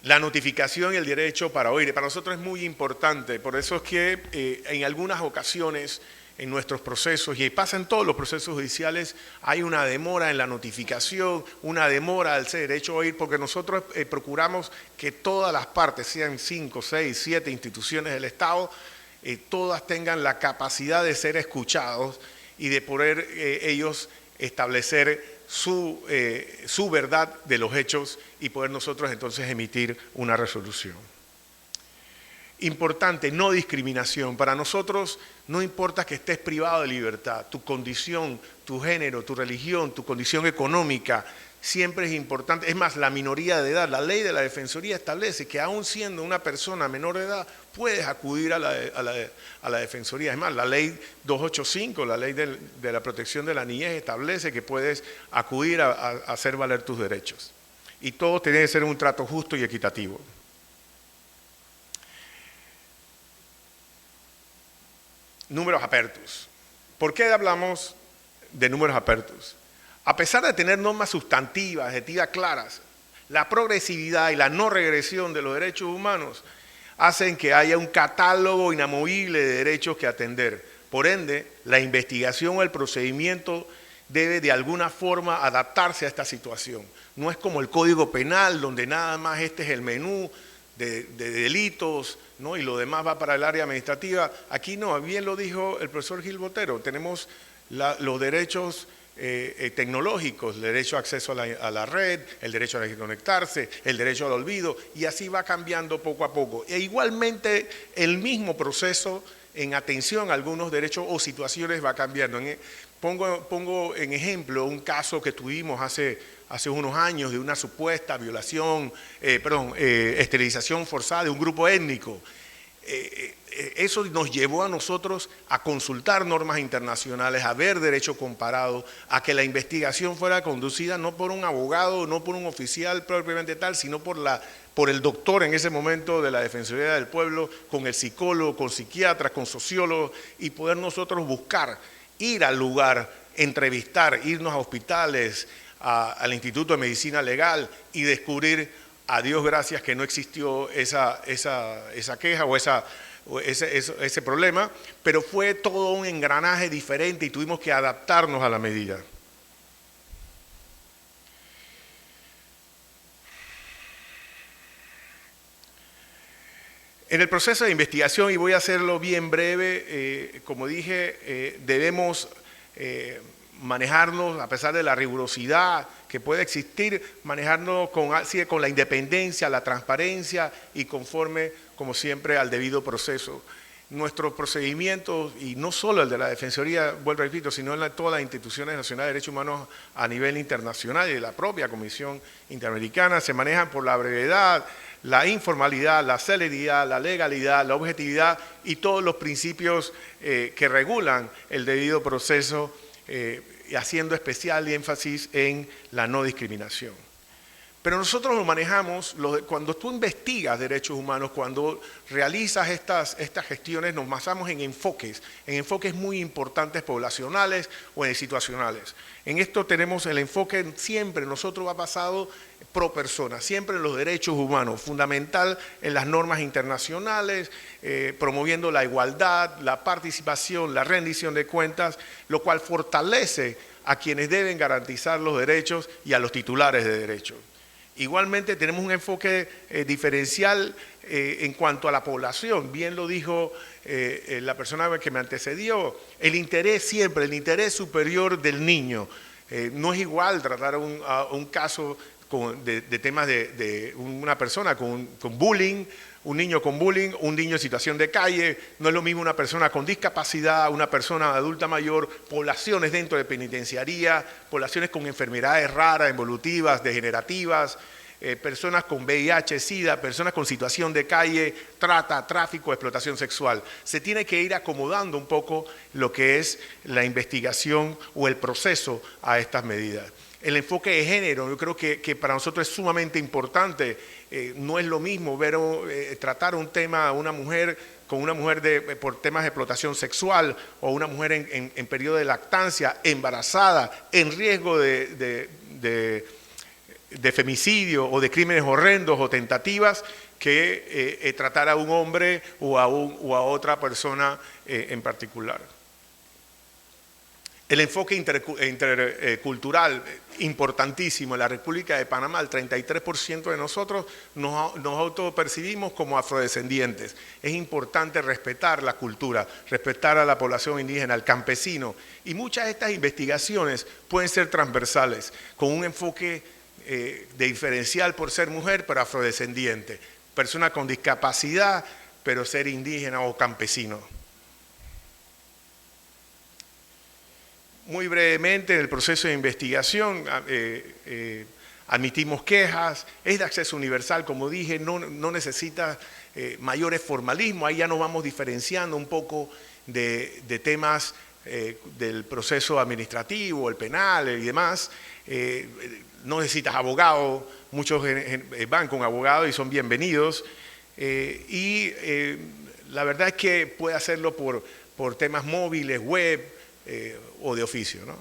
[SPEAKER 3] La notificación y el derecho para oír, para nosotros es muy importante, por eso es que en algunas ocasiones en nuestros procesos, y pasa en todos los procesos judiciales, hay una demora en la notificación, una demora al ser derecho a oír, porque nosotros procuramos que todas las partes, sean 5, 6, 7 instituciones del Estado, todas tengan la capacidad de ser escuchados y de poder ellos establecer su verdad de los hechos y poder nosotros entonces emitir una resolución. Importante, no discriminación. Para nosotros no importa que estés privado de libertad, tu condición, tu género, tu religión, tu condición económica, siempre es importante. Es más, la minoría de edad, la ley de la Defensoría establece que aún siendo una persona menor de edad, puedes acudir a la Defensoría. Es más, la ley 285, la ley de la protección de la niñez, establece que puedes acudir a hacer valer tus derechos. Y todo tiene que ser un trato justo y equitativo. Números apertos. ¿Por qué hablamos de números apertos? A pesar de tener normas sustantivas, objetivas claras, la progresividad y la no regresión de los derechos humanos hacen que haya un catálogo inamovible de derechos que atender. Por ende, la investigación o el procedimiento debe de alguna forma adaptarse a esta situación. No es como el Código Penal, donde nada más este es el menú de delitos, ¿no? Y lo demás va para el área administrativa. Aquí no, bien lo dijo el profesor Gil Botero, tenemos los derechos tecnológicos, el derecho a acceso a la red, el derecho a conectarse, el derecho al olvido, y así va cambiando poco a poco. E igualmente el mismo proceso en atención a algunos derechos o situaciones va cambiando. Pongo en ejemplo un caso que tuvimos hace unos años de una supuesta violación, esterilización forzada de un grupo étnico. Eso nos llevó a nosotros a consultar normas internacionales, a ver derecho comparado, a que la investigación fuera conducida no por un abogado, no por un oficial propiamente tal, sino por el doctor en ese momento de la Defensoría del Pueblo, con el psicólogo, con psiquiatras, con sociólogos, y poder nosotros buscar, ir al lugar, entrevistar, irnos a hospitales, al Instituto de Medicina Legal y descubrir, a Dios gracias, que no existió esa queja o ese problema, pero fue todo un engranaje diferente y tuvimos que adaptarnos a la medida. En el proceso de investigación, y voy a hacerlo bien breve, como dije, debemos manejarnos, a pesar de la rigurosidad que puede existir, manejarnos con la independencia, la transparencia y conforme, como siempre, al debido proceso. Nuestros procedimientos, y no solo el de la Defensoría, vuelvo a repito, sino en todas las instituciones nacionales de derechos humanos a nivel internacional y de la propia Comisión Interamericana, se manejan por la brevedad, la informalidad, la celeridad, la legalidad, la objetividad y todos los principios que regulan el debido proceso, haciendo especial énfasis en la no discriminación. Pero nosotros lo manejamos, cuando tú investigas derechos humanos, cuando realizas estas gestiones, nos basamos en enfoques muy importantes poblacionales o situacionales. En esto tenemos el enfoque siempre, nosotros ha pasado pro persona, siempre en los derechos humanos, fundamental en las normas internacionales, promoviendo la igualdad, la participación, la rendición de cuentas, lo cual fortalece a quienes deben garantizar los derechos y a los titulares de derechos. Igualmente tenemos un enfoque diferencial en cuanto a la población, bien lo dijo la persona que me antecedió, el interés siempre, el interés superior del niño. No es igual tratar un caso de temas de una persona con bullying, un niño con bullying, un niño en situación de calle, no es lo mismo una persona con discapacidad, una persona adulta mayor, poblaciones dentro de penitenciaría, poblaciones con enfermedades raras, evolutivas, degenerativas, personas con VIH, SIDA, personas con situación de calle, trata, tráfico, explotación sexual. Se tiene que ir acomodando un poco lo que es la investigación o el proceso a estas medidas. El enfoque de género, yo creo que para nosotros es sumamente importante. No es lo mismo tratar un tema a una mujer con una mujer por temas de explotación sexual o una mujer en periodo de lactancia, embarazada, en riesgo de femicidio o de crímenes horrendos o tentativas, que tratar a un hombre o a otra persona en particular. El enfoque intercultural, importantísimo. En la República de Panamá, el 33% de nosotros nos autopercibimos como afrodescendientes. Es importante respetar la cultura, respetar a la población indígena, al campesino. Y muchas de estas investigaciones pueden ser transversales, con un enfoque de diferencial por ser mujer, pero afrodescendiente. Persona con discapacidad, pero ser indígena o campesino. Muy brevemente, en el proceso de investigación admitimos quejas, es de acceso universal, como dije, no necesita mayores formalismos, ahí ya nos vamos diferenciando un poco de temas del proceso administrativo, el penal y demás. No necesitas abogado, muchos van con abogado y son bienvenidos. La verdad es que puede hacerlo por temas móviles, web, o de oficio, ¿no?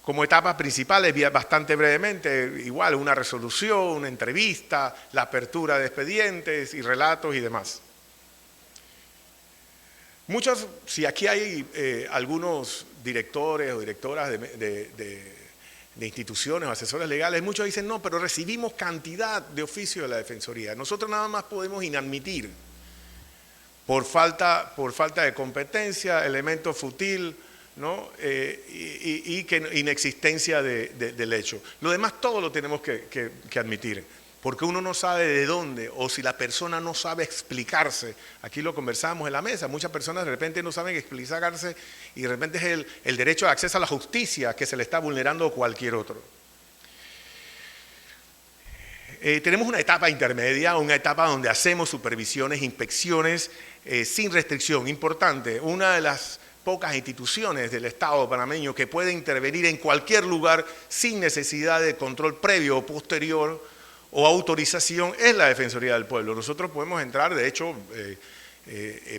[SPEAKER 3] Como etapas principales, bastante brevemente, igual una resolución, una entrevista, la apertura de expedientes y relatos y demás. Si aquí hay algunos directores o directoras de instituciones o asesores legales, muchos dicen, no, pero recibimos cantidad de oficio de la Defensoría. Nosotros nada más podemos inadmitir por falta de competencia, elemento fútil, ¿no? Y inexistencia del hecho. Lo demás todo lo tenemos que admitir, porque uno no sabe de dónde, o si la persona no sabe explicarse. Aquí lo conversábamos en la mesa, muchas personas de repente no saben explicarse y de repente es el derecho de acceso a la justicia que se le está vulnerando a cualquier otro. Tenemos una etapa intermedia, una etapa donde hacemos supervisiones, inspecciones sin restricción. Importante, una de las pocas instituciones del Estado panameño que puede intervenir en cualquier lugar sin necesidad de control previo o posterior o autorización es la Defensoría del Pueblo. Nosotros podemos entrar, de hecho,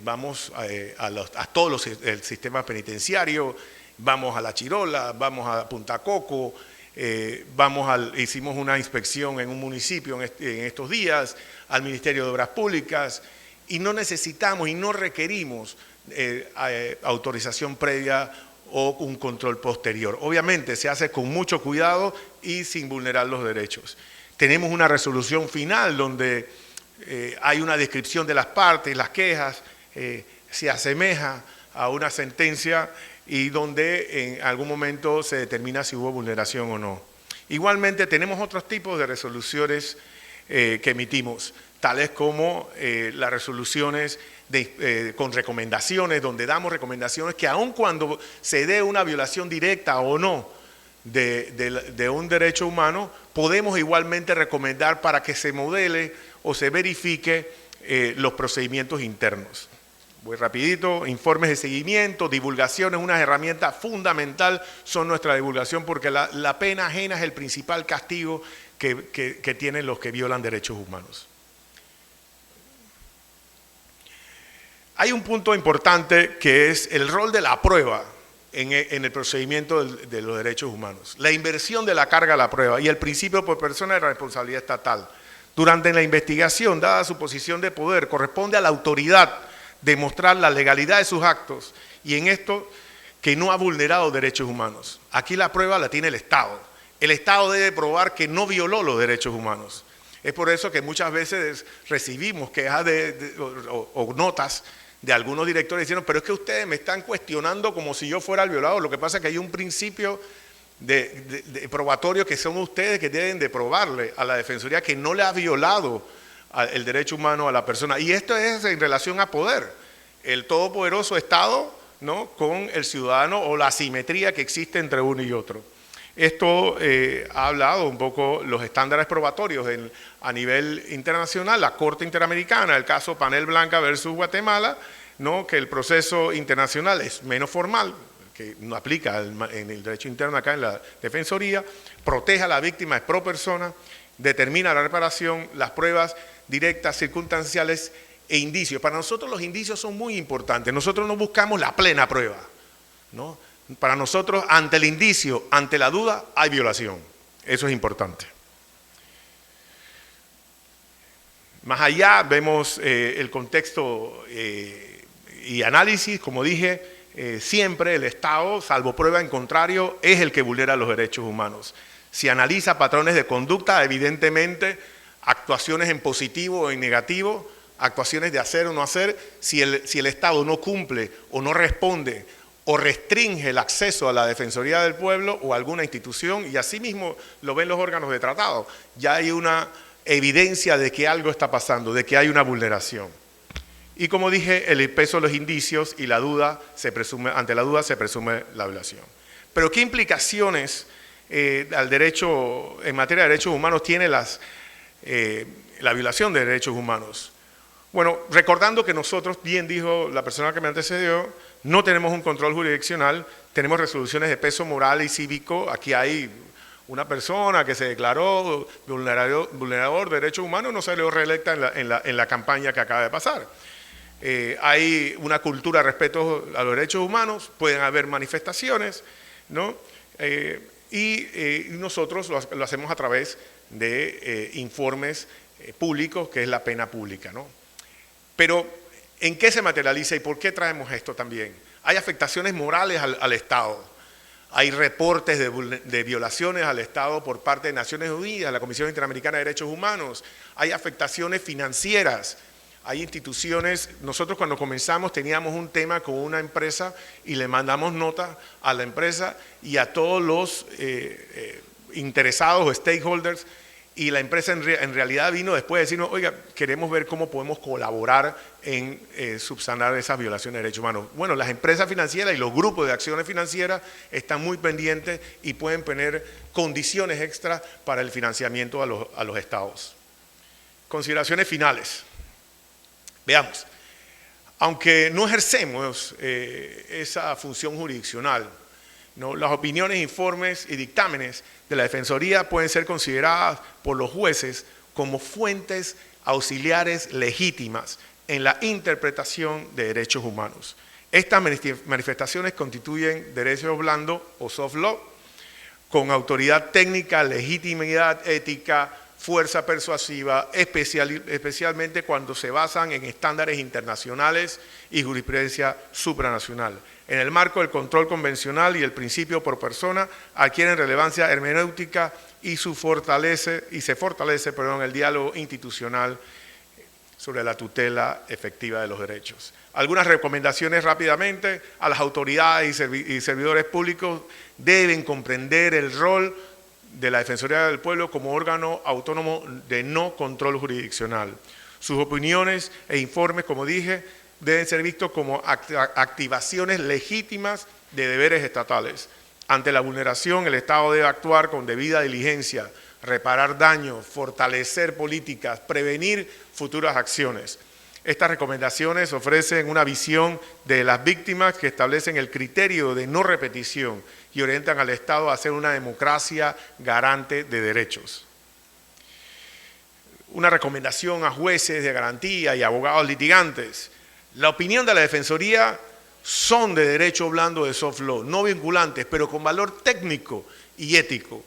[SPEAKER 3] vamos a todos el sistema penitenciario, vamos a La Chirola, vamos a Punta Coco, hicimos una inspección en un municipio en estos días, al Ministerio de Obras Públicas, y no necesitamos y no requerimos autorización previa o un control posterior. Obviamente se hace con mucho cuidado y sin vulnerar los derechos. Tenemos una resolución final donde hay una descripción de las partes, las quejas, se asemeja a una sentencia y donde en algún momento se determina si hubo vulneración o no. Igualmente tenemos otros tipos de resoluciones que emitimos, tales como las resoluciones con recomendaciones, donde damos recomendaciones que aun cuando se dé una violación directa o no de un derecho humano, podemos igualmente recomendar para que se modele o se verifique los procedimientos internos. Voy rapidito, informes de seguimiento, divulgación es una herramienta fundamental, son nuestra divulgación porque la pena ajena es el principal castigo que tienen los que violan derechos humanos. Hay un punto importante que es el rol de la prueba en el procedimiento de los derechos humanos. La inversión de la carga a la prueba y el principio por persona de responsabilidad estatal. Durante la investigación, dada su posición de poder, corresponde a la autoridad demostrar la legalidad de sus actos y en esto que no ha vulnerado derechos humanos. Aquí la prueba la tiene el Estado. El Estado debe probar que no violó los derechos humanos. Es por eso que muchas veces recibimos quejas o notas de algunos directores diciendo, pero es que ustedes me están cuestionando como si yo fuera el violador. Lo que pasa es que hay un principio de probatorio que son ustedes que deben de probarle a la Defensoría que no le ha violado el derecho humano a la persona. Y esto es en relación a poder. El todopoderoso Estado, ¿no?, con el ciudadano o la asimetría que existe entre uno y otro. Esto ha hablado un poco los estándares probatorios a nivel internacional, la Corte Interamericana, el caso Panel Blanca versus Guatemala, ¿no?, que el proceso internacional es menos formal, que no aplica en el derecho interno acá en la Defensoría, protege a la víctima, es pro persona, determina la reparación, las pruebas directas, circunstanciales e indicios. Para nosotros los indicios son muy importantes, nosotros no buscamos la plena prueba, ¿no? Para nosotros, ante el indicio, ante la duda, hay violación. Eso es importante. Más allá, vemos el contexto y análisis, como dije, siempre el Estado, salvo prueba en contrario, es el que vulnera los derechos humanos. Si analiza patrones de conducta, evidentemente, actuaciones en positivo o en negativo, actuaciones de hacer o no hacer, si el Estado no cumple o no responde o restringe el acceso a la Defensoría del Pueblo o a alguna institución, y asimismo lo ven los órganos de tratado, ya hay una evidencia de que algo está pasando, de que hay una vulneración. Y como dije, el peso de los indicios y la duda ante la duda se presume la violación. Pero ¿qué implicaciones al derecho, en materia de derechos humanos tiene la violación de derechos humanos? Bueno, recordando que nosotros, bien dijo la persona que me antecedió, no tenemos un control jurisdiccional, tenemos resoluciones de peso moral y cívico. Aquí hay una persona que se declaró vulnerador de derechos humanos, no salió reelecta en la campaña que acaba de pasar. Hay una cultura de respeto a los derechos humanos, pueden haber manifestaciones, ¿no? Y nosotros lo hacemos a través de informes públicos, que es la pena pública, ¿no? Pero, ¿en qué se materializa y por qué traemos esto también? Hay afectaciones morales al Estado. Hay reportes de violaciones al Estado por parte de Naciones Unidas, la Comisión Interamericana de Derechos Humanos. Hay afectaciones financieras. Hay instituciones, nosotros cuando comenzamos teníamos un tema con una empresa y le mandamos nota a la empresa y a todos los interesados o stakeholders, y la empresa en realidad vino después de decirnos, oiga, queremos ver cómo podemos colaborar en subsanar esas violaciones de derechos humanos. Bueno, las empresas financieras y los grupos de acciones financieras están muy pendientes y pueden poner condiciones extras para el financiamiento a los estados. Consideraciones finales. Veamos, aunque no ejercemos esa función jurisdiccional, ¿no? Las opiniones, informes y dictámenes de la Defensoría pueden ser consideradas por los jueces como fuentes auxiliares legítimas en la interpretación de derechos humanos. Estas manifestaciones constituyen derechos blandos o soft law, con autoridad técnica, legitimidad ética, fuerza persuasiva, especialmente cuando se basan en estándares internacionales y jurisprudencia supranacional. En el marco del control convencional y el principio por persona adquieren relevancia hermenéutica y se fortalece el diálogo institucional sobre la tutela efectiva de los derechos. Algunas recomendaciones rápidamente: a las autoridades y servidores públicos deben comprender el rol de la Defensoría del Pueblo como órgano autónomo de no control jurisdiccional. Sus opiniones e informes, como dije, deben ser vistos como activaciones legítimas de deberes estatales. Ante la vulneración, el Estado debe actuar con debida diligencia, reparar daños, fortalecer políticas, prevenir futuras acciones. Estas recomendaciones ofrecen una visión de las víctimas que establecen el criterio de no repetición y orientan al Estado a ser una democracia garante de derechos. Una recomendación a jueces de garantía y abogados litigantes: la opinión de la Defensoría son de derecho blando de soft law, no vinculantes, pero con valor técnico y ético,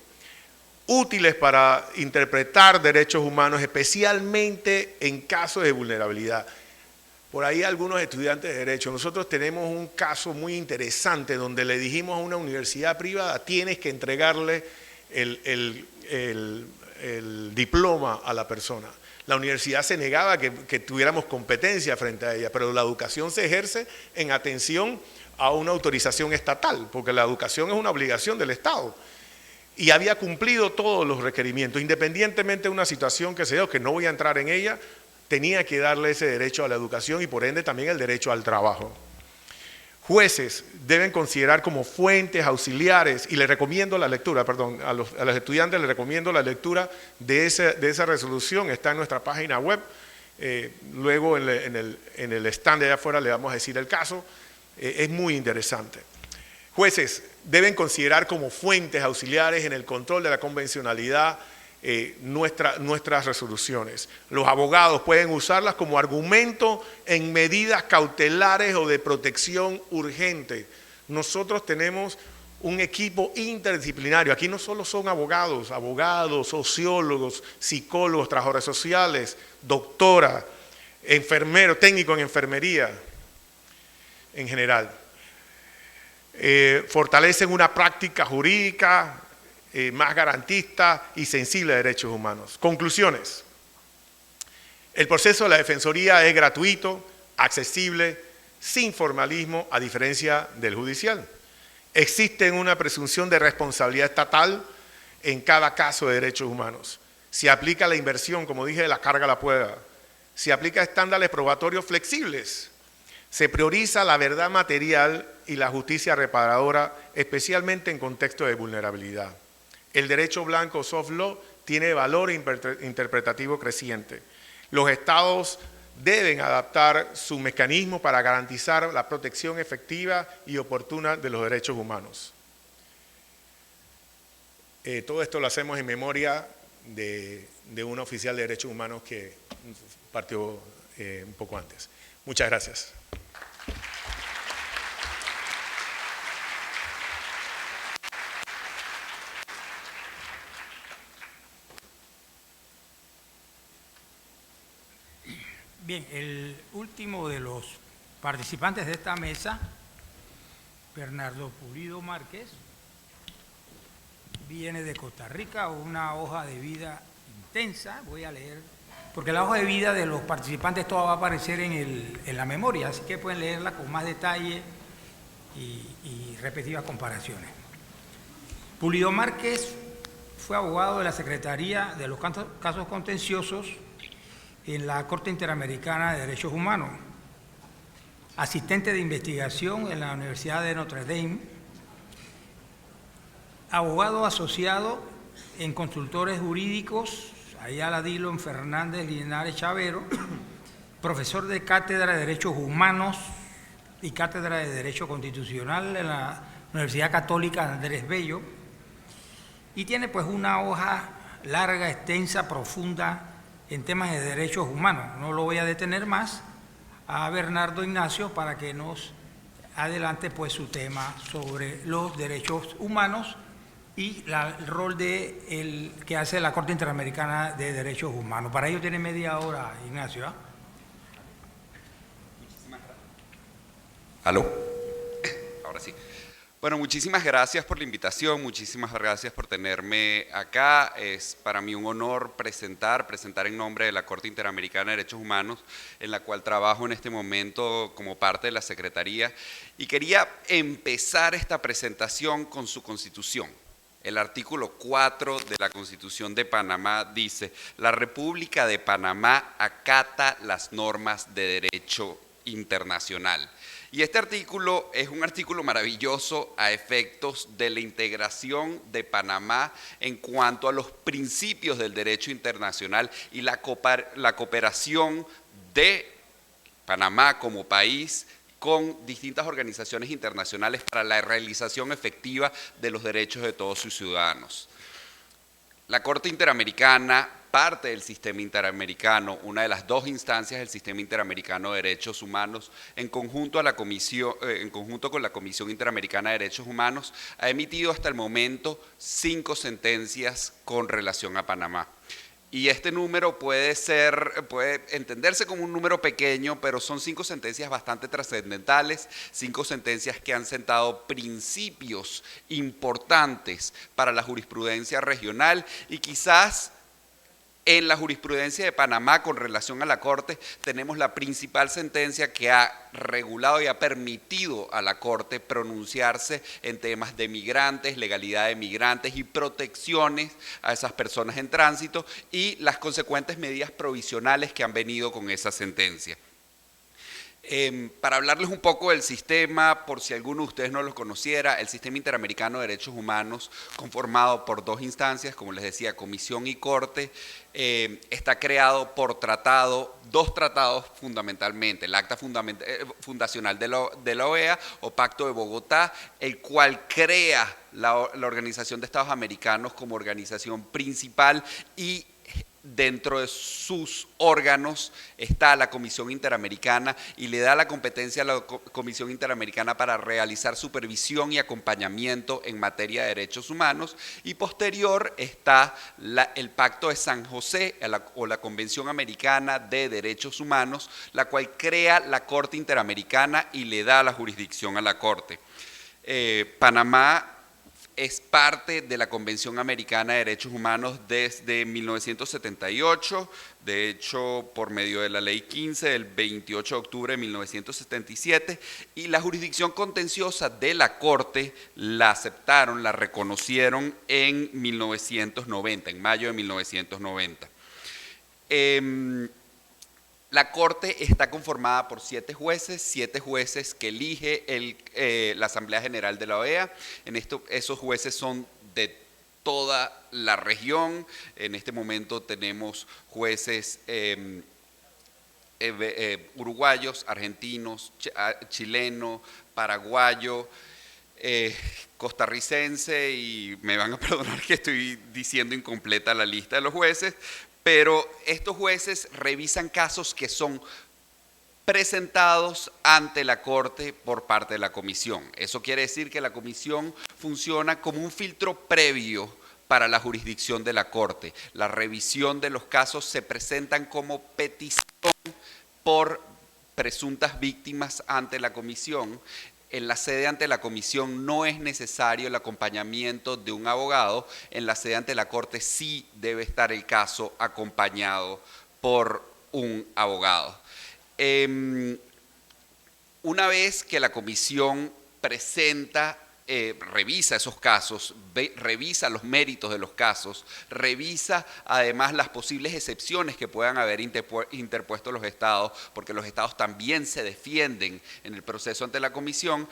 [SPEAKER 3] útiles para interpretar derechos humanos, especialmente en casos de vulnerabilidad. Por ahí algunos estudiantes de Derecho, nosotros tenemos un caso muy interesante donde le dijimos a una universidad privada: tienes que entregarle el diploma a la persona. La universidad se negaba que tuviéramos competencia frente a ella, pero la educación se ejerce en atención a una autorización estatal, porque la educación es una obligación del Estado. Y había cumplido todos los requerimientos, independientemente de una situación que se dio, que no voy a entrar en ella, tenía que darle ese derecho a la educación y por ende también el derecho al trabajo. Jueces deben considerar como fuentes auxiliares, y les recomiendo la lectura, a los estudiantes les recomiendo la lectura de esa resolución, está en nuestra página web. Luego en el stand de allá afuera le vamos a decir el caso, es muy interesante. Jueces deben considerar como fuentes auxiliares en el control de la convencionalidad nuestras resoluciones. Los abogados pueden usarlas como argumento en medidas cautelares o de protección urgente. Nosotros tenemos un equipo interdisciplinario. Aquí no solo son abogados, sociólogos, psicólogos, trabajadores sociales, doctora, enfermero, técnico en enfermería en general. fortalecen una práctica jurídica más garantista y sensible de derechos humanos. Conclusiones. El proceso de la Defensoría es gratuito, accesible, sin formalismo, a diferencia del judicial. Existe una presunción de responsabilidad estatal en cada caso de derechos humanos. Se aplica la inversión, como dije, de la carga a la prueba. Se aplica estándares probatorios flexibles. Se prioriza la verdad material y la justicia reparadora, especialmente en contexto de vulnerabilidad. El derecho blanco soft law tiene valor interpretativo creciente. Los estados deben adaptar su mecanismo para garantizar la protección efectiva y oportuna de los derechos humanos. Todo esto lo hacemos en memoria de un oficial de derechos humanos que partió un poco antes. Muchas gracias.
[SPEAKER 1] Bien, el último de los participantes de esta mesa, Bernardo Pulido Márquez, viene de Costa Rica, una hoja de vida intensa, voy a leer, porque la hoja de vida de los participantes toda va a aparecer en la memoria, así que pueden leerla con más detalle y respectivas comparaciones. Pulido Márquez fue abogado de la Secretaría de los Casos Contenciosos en la Corte Interamericana de Derechos Humanos, asistente de investigación en la Universidad de Notre Dame, abogado asociado en consultores jurídicos, Ayala Dillon, Fernández, Linares, Chavero, profesor de Cátedra de Derechos Humanos y Cátedra de Derecho Constitucional en la Universidad Católica Andrés Bello, y tiene pues una hoja larga, extensa, profunda en temas de derechos humanos. No lo voy a detener más a Bernardo Ignacio para que nos adelante pues su tema sobre los derechos humanos y el rol que hace la Corte Interamericana de Derechos Humanos. Para ello tiene media hora, Ignacio.
[SPEAKER 4] Muchísimas gracias. ¿Aló? Ahora sí. Bueno, muchísimas gracias por la invitación, muchísimas gracias por tenerme acá. Es para mí un honor presentar en nombre de la Corte Interamericana de Derechos Humanos, en la cual trabajo en este momento como parte de la Secretaría. Y quería empezar esta presentación con su Constitución. El artículo 4 de la Constitución de Panamá dice: la República de Panamá acata las normas de derecho internacional. Y este artículo es un artículo maravilloso a efectos de la integración de Panamá en cuanto a los principios del derecho internacional y la cooperación de Panamá como país con distintas organizaciones internacionales para la realización efectiva de los derechos de todos sus ciudadanos. La Corte Interamericana, parte del sistema interamericano, una de las dos instancias del sistema interamericano de derechos humanos, en conjunto con la Comisión Interamericana de Derechos Humanos, ha emitido hasta el momento 5 sentencias con relación a Panamá. Y este número puede entenderse como un número pequeño, pero son 5 sentencias bastante trascendentales, 5 sentencias que han sentado principios importantes para la jurisprudencia regional y quizás en la jurisprudencia de Panamá con relación a la Corte tenemos la principal sentencia que ha regulado y ha permitido a la Corte pronunciarse en temas de migrantes, legalidad de migrantes y protecciones a esas personas en tránsito y las consecuentes medidas provisionales que han venido con esa sentencia. Para hablarles un poco del sistema, por si alguno de ustedes no lo conociera, el Sistema Interamericano de Derechos Humanos, conformado por 2 instancias, como les decía, Comisión y Corte, está creado por 2 tratados fundamentalmente, el Acta Fundacional de la OEA o Pacto de Bogotá, el cual crea la Organización de Estados Americanos como organización principal y dentro de sus órganos está la Comisión Interamericana y le da la competencia a la Comisión Interamericana para realizar supervisión y acompañamiento en materia de derechos humanos, y posterior está el Pacto de San José o la Convención Americana de Derechos Humanos, la cual crea la Corte Interamericana y le da la jurisdicción a la Corte. Panamá es parte de la Convención Americana de Derechos Humanos desde 1978, de hecho por medio de la Ley 15 del 28 de octubre de 1977, y la jurisdicción contenciosa de la Corte la aceptaron, la reconocieron en 1990, en mayo de 1990. La Corte está conformada por 7 jueces que elige la Asamblea General de la OEA. Esos jueces son de toda la región. En este momento tenemos jueces uruguayos, argentinos, chilenos, paraguayos, costarricense, y me van a perdonar que estoy diciendo incompleta la lista de los jueces, pero estos jueces revisan casos que son presentados ante la Corte por parte de la Comisión. Eso quiere decir que la Comisión funciona como un filtro previo para la jurisdicción de la Corte. La revisión de los casos se presentan como petición por presuntas víctimas ante la Comisión. En la sede ante la Comisión no es necesario el acompañamiento de un abogado. En la sede ante la Corte sí debe estar el caso acompañado por un abogado. Una vez que la Comisión presenta, revisa esos casos, revisa los méritos de los casos, revisa además las posibles excepciones que puedan haber interpuesto los estados, porque los estados también se defienden en el proceso ante la Comisión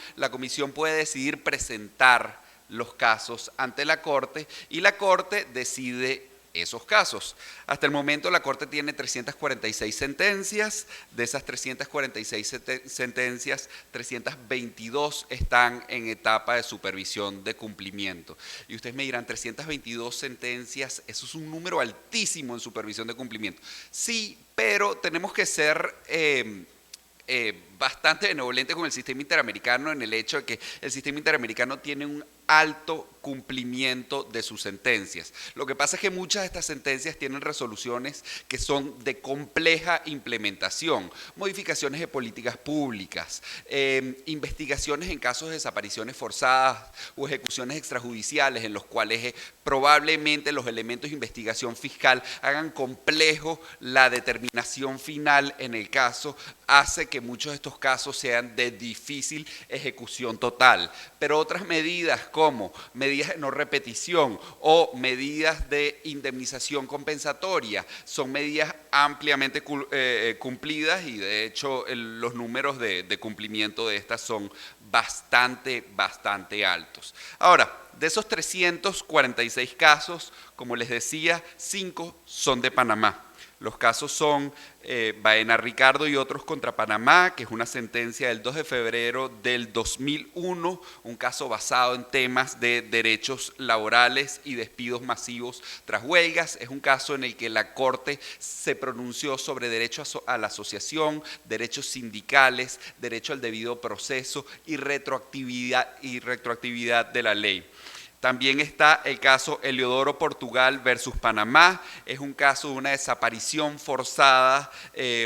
[SPEAKER 4] puede decidir presentar los casos ante la Corte y la Corte decide esos casos. Hasta el momento la Corte tiene 346 sentencias, de esas 346 sentencias, 322 están en etapa de supervisión de cumplimiento. Y ustedes me dirán, 322 sentencias, eso es un número altísimo en supervisión de cumplimiento. Sí, pero tenemos que ser bastante benevolentes con el sistema interamericano en el hecho de que el sistema interamericano tiene un alto cumplimiento de sus sentencias. Lo que pasa es que muchas de estas sentencias tienen resoluciones que son de compleja implementación, modificaciones de políticas públicas, investigaciones en casos de desapariciones forzadas o ejecuciones extrajudiciales en los cuales probablemente los elementos de investigación fiscal hagan complejo la determinación final en el caso, hace que muchos de estos casos sean de difícil ejecución total. Pero otras medidas como medidas de no repetición o medidas de indemnización compensatoria son medidas ampliamente cumplidas y de hecho los números de cumplimiento de estas son bastante altos. Ahora, de esos 346 casos, como les decía, 5 son de Panamá. Los casos son Baena Ricardo y otros contra Panamá, que es una sentencia del 2 de febrero del 2001, un caso basado en temas de derechos laborales y despidos masivos tras huelgas. Es un caso en el que la Corte se pronunció sobre derecho a la asociación, derechos sindicales, derecho al debido proceso y retroactividad de la ley. También está el caso Eliodoro Portugal versus Panamá. Es un caso de una desaparición forzada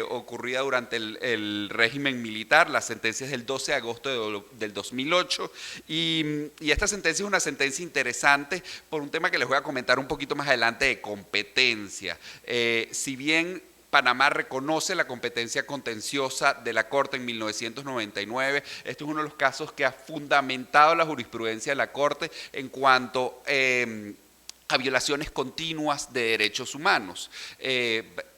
[SPEAKER 4] ocurrida durante el régimen militar. La sentencia es del 12 de agosto del 2008. Y esta sentencia es una sentencia interesante por un tema que les voy a comentar un poquito más adelante de competencia. Si bien Panamá reconoce la competencia contenciosa de la Corte en 1999. Este es uno de los casos que ha fundamentado la jurisprudencia de la Corte en cuanto a violaciones continuas de derechos humanos.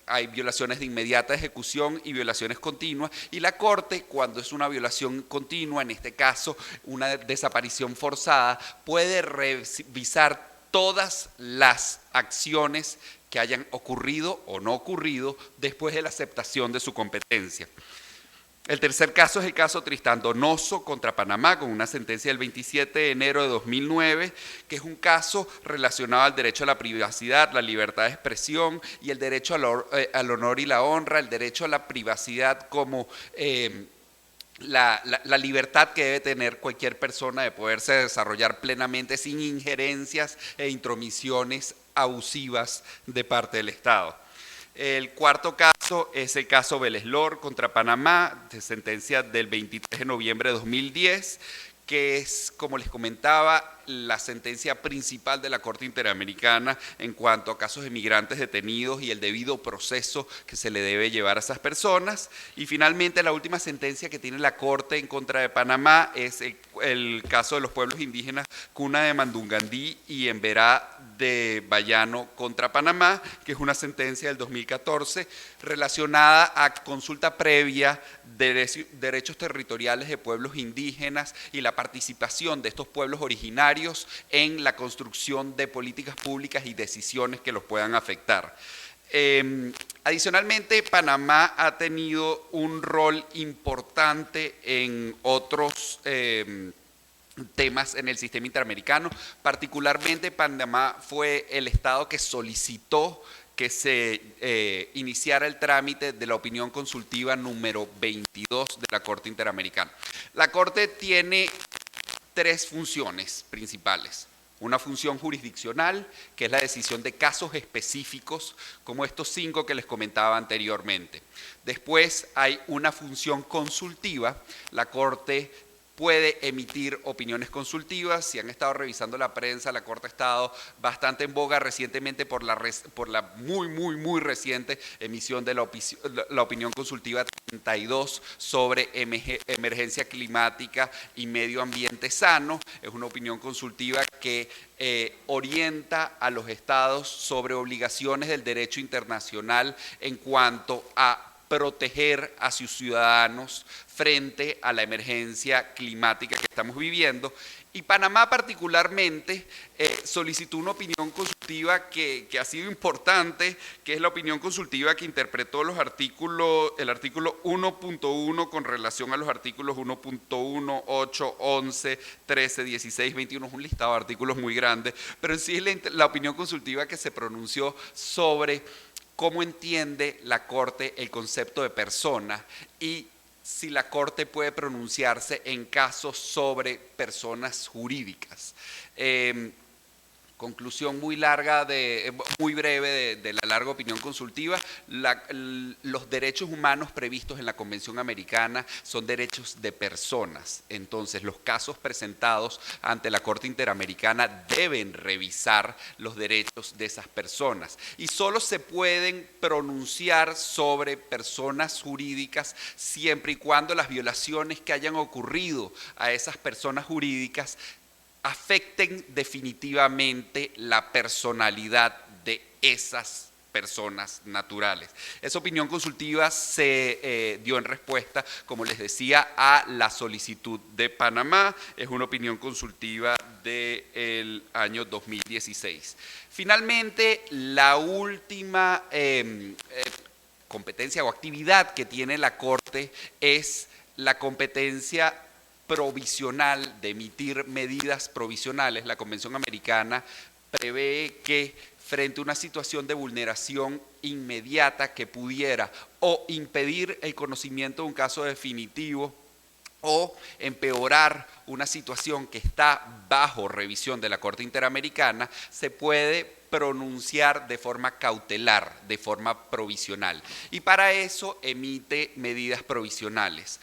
[SPEAKER 4] Hay violaciones de inmediata ejecución y violaciones continuas, y la Corte, cuando es una violación continua, en este caso una desaparición forzada, puede revisar todas las acciones que hayan ocurrido o no ocurrido después de la aceptación de su competencia. El tercer caso es el caso Tristán Donoso contra Panamá, con una sentencia del 27 de enero de 2009, que es un caso relacionado al derecho a la privacidad, la libertad de expresión y el derecho al honor y la honra, el derecho a la privacidad como la libertad que debe tener cualquier persona de poderse desarrollar plenamente sin injerencias e intromisiones abusivas de parte del Estado. El cuarto caso es el caso Vélez Lor contra Panamá, de sentencia del 23 de noviembre de 2010, que es, como les comentaba, la sentencia principal de la Corte Interamericana en cuanto a casos de migrantes detenidos y el debido proceso que se le debe llevar a esas personas. Y finalmente la última sentencia que tiene la Corte en contra de Panamá es el caso de los pueblos indígenas Cuna de Mandungandí y Emberá de Bayano contra Panamá, que es una sentencia del 2014 relacionada a consulta previa, derechos territoriales de pueblos indígenas y la participación de estos pueblos originarios en la construcción de políticas públicas y decisiones que los puedan afectar. Adicionalmente, Panamá ha tenido un rol importante en otros temas en el sistema interamericano. Particularmente, Panamá fue el estado que solicitó que se iniciara el trámite de la opinión consultiva número 22 de la Corte Interamericana. La Corte tiene tres funciones principales. Una función jurisdiccional, que es la decisión de casos específicos, como estos 5 que les comentaba anteriormente. Después hay una función consultiva. La Corte puede emitir opiniones consultivas. Si han estado revisando la prensa, la Corte ha estado bastante en boga recientemente por la muy reciente emisión de la opinión consultiva 32 sobre emergencia climática y medio ambiente sano. Es una opinión consultiva que orienta a los estados sobre obligaciones del derecho internacional en cuanto a proteger a sus ciudadanos frente a la emergencia climática que estamos viviendo. Y Panamá particularmente solicitó una opinión consultiva que ha sido importante, que es la opinión consultiva que interpretó el artículo 1.1 con relación a los artículos 1.1, 8, 11, 13, 16, 21, es un listado de artículos muy grande, pero en sí es la opinión consultiva que se pronunció sobre cómo entiende la Corte el concepto de persona y si la Corte puede pronunciarse en casos sobre personas jurídicas. Conclusión muy breve de la larga opinión consultiva. Los derechos humanos previstos en la Convención Americana son derechos de personas. Entonces, los casos presentados ante la Corte Interamericana deben revisar los derechos de esas personas. Y solo se pueden pronunciar sobre personas jurídicas siempre y cuando las violaciones que hayan ocurrido a esas personas jurídicas afecten definitivamente la personalidad de esas personas naturales. Esa opinión consultiva se dio en respuesta, como les decía, a la solicitud de Panamá. Es una opinión consultiva del año 2016. Finalmente, la última competencia o actividad que tiene la Corte es la competencia provisional, de emitir medidas provisionales. La Convención Americana prevé que frente a una situación de vulneración inmediata que pudiera o impedir el conocimiento de un caso definitivo o empeorar una situación que está bajo revisión de la Corte Interamericana, se puede pronunciar de forma cautelar, de forma provisional. Y para eso emite medidas provisionales.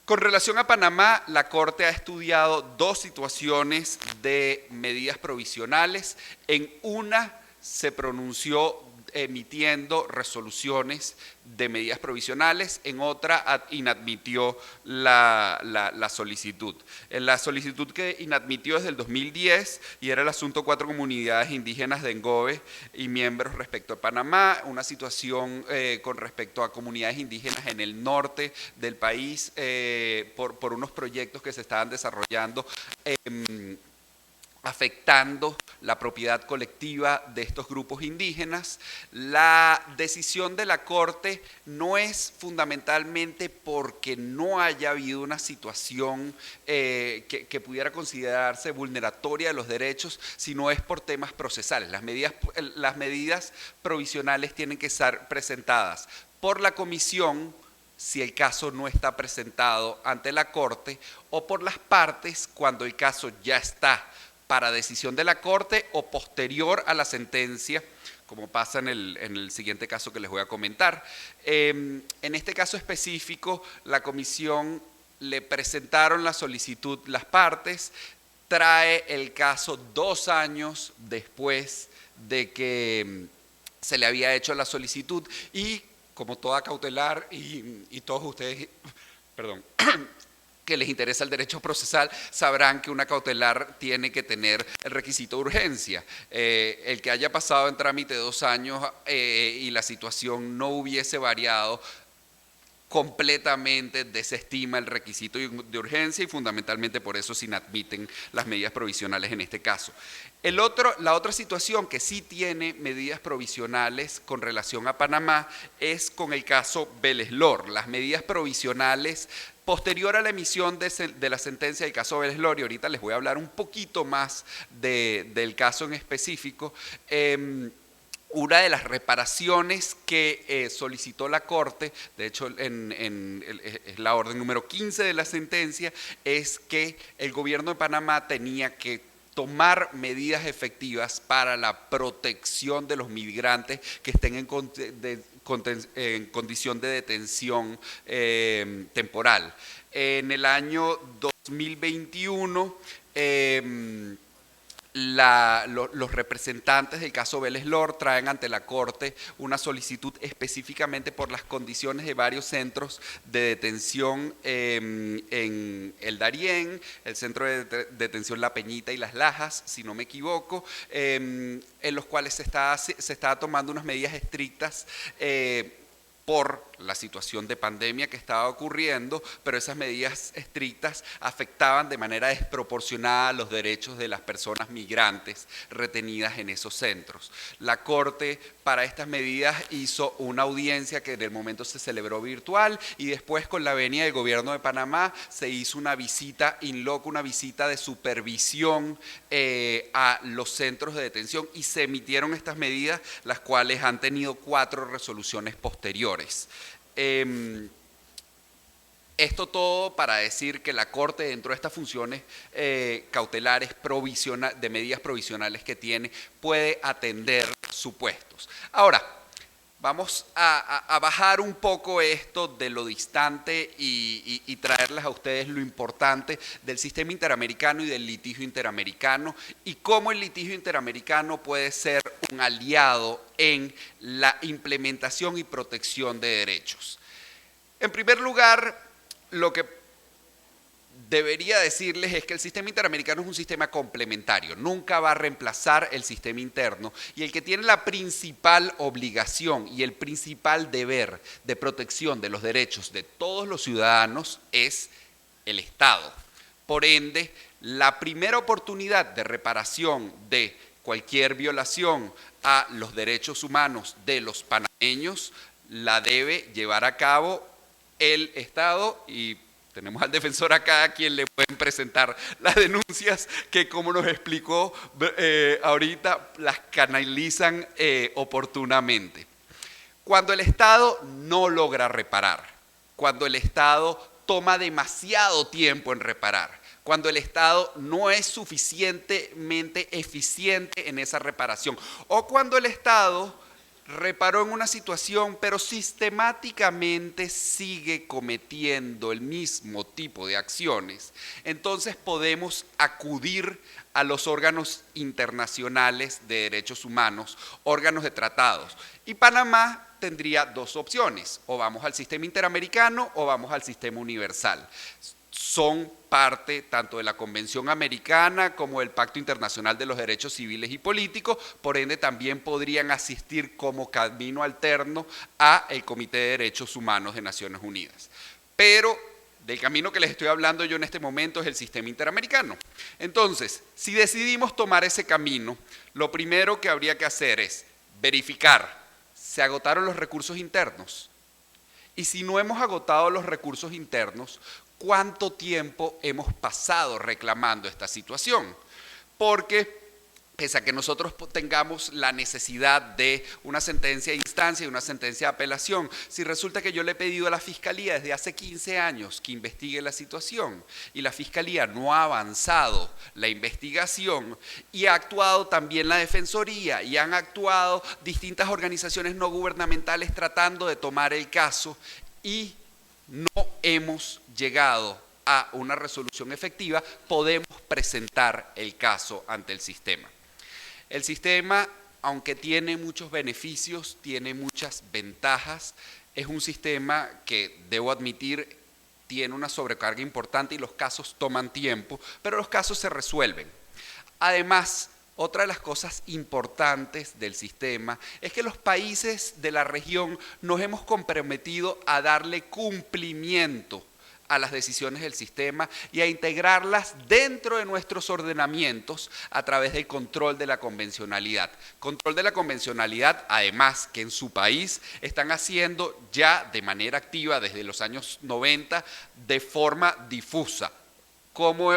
[SPEAKER 4] Con relación a Panamá, la Corte ha estudiado 2 situaciones de medidas provisionales. En una se pronunció emitiendo resoluciones de medidas provisionales, en otra inadmitió la solicitud. La solicitud que inadmitió es del 2010 y era el asunto 4 comunidades indígenas de Ngobe y miembros respecto a Panamá, una situación con respecto a comunidades indígenas en el norte del país por unos proyectos que se estaban desarrollando afectando la propiedad colectiva de estos grupos indígenas. La decisión de la Corte no es fundamentalmente porque no haya habido una situación que pudiera considerarse vulneratoria de los derechos, sino es por temas procesales. Las medidas provisionales tienen que ser presentadas por la Comisión, si el caso no está presentado ante la Corte, o por las partes cuando el caso ya está para decisión de la Corte o posterior a la sentencia, como pasa en el siguiente caso que les voy a comentar. En este caso específico, la Comisión le presentaron la solicitud las partes, trae el caso 2 años después de que se le había hecho la solicitud y como toda cautelar y todos ustedes, perdón, que les interesa el derecho procesal, sabrán que una cautelar tiene que tener el requisito de urgencia. El que haya pasado en trámite 2 años y la situación no hubiese variado, completamente desestima el requisito de urgencia y fundamentalmente por eso se inadmiten las medidas provisionales en este caso. La otra situación que sí tiene medidas provisionales con relación a Panamá es con el caso Vélez Lor. Las medidas provisionales posterior a la emisión de la sentencia del caso Vélez Lor, y ahorita les voy a hablar un poquito más del caso en específico, una de las reparaciones que solicitó la Corte, de hecho es la orden número 15 de la sentencia, es que el gobierno de Panamá tenía que tomar medidas efectivas para la protección de los migrantes que estén en condición de detención temporal. En el año 2021, los representantes del caso Vélez Lor traen ante la Corte una solicitud específicamente por las condiciones de varios centros de detención en el Darién, el centro de detención La Peñita y Las Lajas, si no me equivoco, en los cuales se está tomando unas medidas estrictas por la situación de pandemia que estaba ocurriendo, pero esas medidas estrictas afectaban de manera desproporcionada los derechos de las personas migrantes retenidas en esos centros. La Corte para estas medidas hizo una audiencia que en el momento se celebró virtual y después con la venia del gobierno de Panamá se hizo una visita in loco, una visita de supervisión a los centros de detención y se emitieron estas medidas, las cuales han tenido 4 resoluciones posteriores. Esto todo para decir que la Corte, dentro de estas funciones cautelares de medidas provisionales que tiene, puede atender supuestos. Ahora, vamos a bajar un poco esto de lo distante y traerles a ustedes lo importante del sistema interamericano y del litigio interamericano y cómo el litigio interamericano puede ser un aliado en la implementación y protección de derechos. En primer lugar, lo que debería decirles es que el sistema interamericano es un sistema complementario, nunca va a reemplazar el sistema interno y el que tiene la principal obligación y el principal deber de protección de los derechos de todos los ciudadanos es el Estado. Por ende, la primera oportunidad de reparación de cualquier violación a los derechos humanos de los panameños la debe llevar a cabo el Estado y tenemos al defensor acá a quien le pueden presentar las denuncias que, como nos explicó ahorita, las canalizan oportunamente. Cuando el Estado no logra reparar, cuando el Estado toma demasiado tiempo en reparar, cuando el Estado no es suficientemente eficiente en esa reparación, o cuando el Estado reparó en una situación, pero sistemáticamente sigue cometiendo el mismo tipo de acciones, entonces podemos acudir a los órganos internacionales de derechos humanos, órganos de tratados. Y Panamá tendría 2 opciones, o vamos al sistema interamericano o vamos al sistema universal. Son parte tanto de la Convención Americana como del Pacto Internacional de los Derechos Civiles y Políticos, por ende también podrían asistir como camino alterno al Comité de Derechos Humanos de Naciones Unidas. Pero del camino que les estoy hablando yo en este momento es el sistema interamericano. Entonces, si decidimos tomar ese camino, lo primero que habría que hacer es verificar, ¿se agotaron los recursos internos? Y si no hemos agotado los recursos internos, ¿cuánto tiempo hemos pasado reclamando esta situación? Porque pese a que nosotros tengamos la necesidad de una sentencia de instancia y una sentencia de apelación, si resulta que yo le he pedido a la Fiscalía desde hace 15 años que investigue la situación y la Fiscalía no ha avanzado la investigación y ha actuado también la Defensoría y han actuado distintas organizaciones no gubernamentales tratando de tomar el caso y no hemos llegado a una resolución efectiva, podemos presentar el caso ante el sistema. El sistema, aunque tiene muchos beneficios, tiene muchas ventajas, es un sistema que, debo admitir, tiene una sobrecarga importante y los casos toman tiempo, pero los casos se resuelven. Además, otra de las cosas importantes del sistema es que los países de la región nos hemos comprometido a darle cumplimiento a las decisiones del sistema y a integrarlas dentro de nuestros ordenamientos a través del control de la convencionalidad. Control de la convencionalidad, además, que en su país están haciendo ya de manera activa desde los años 90 de forma difusa. ¿Cómo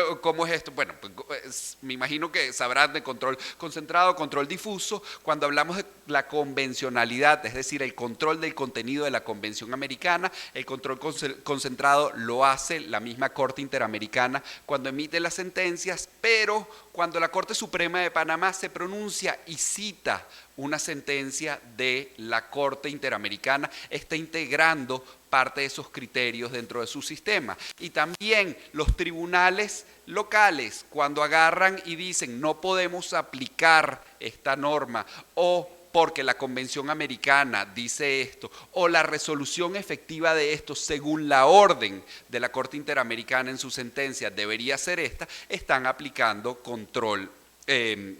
[SPEAKER 4] es esto? Bueno, pues, me imagino que sabrán de control concentrado, control difuso. Cuando hablamos de la convencionalidad, es decir, el control del contenido de la Convención Americana, el control concentrado lo hace la misma Corte Interamericana cuando emite las sentencias, pero cuando la Corte Suprema de Panamá se pronuncia y cita una sentencia de la Corte Interamericana, está integrando parte de esos criterios dentro de su sistema. Y también los tribunales locales, cuando agarran y dicen no podemos aplicar esta norma o porque la Convención Americana dice esto, o la resolución efectiva de esto según la orden de la Corte Interamericana en su sentencia debería ser esta, están aplicando control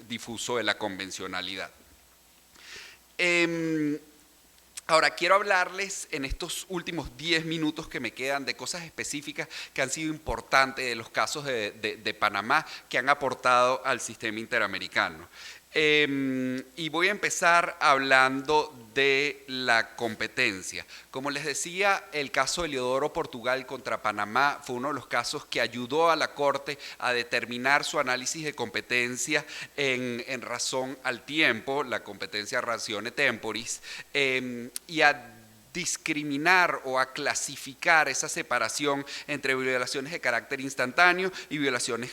[SPEAKER 4] difuso de la convencionalidad. Ahora, quiero hablarles en estos últimos 10 minutos que me quedan de cosas específicas que han sido importantes de los casos de Panamá que han aportado al sistema interamericano. Y voy a empezar hablando de la competencia. Como les decía, el caso de Eliodoro Portugal contra Panamá fue uno de los casos que ayudó a la Corte a determinar su análisis de competencia en razón al tiempo, la competencia ratione temporis, y a discriminar o a clasificar esa separación entre violaciones de carácter instantáneo y violaciones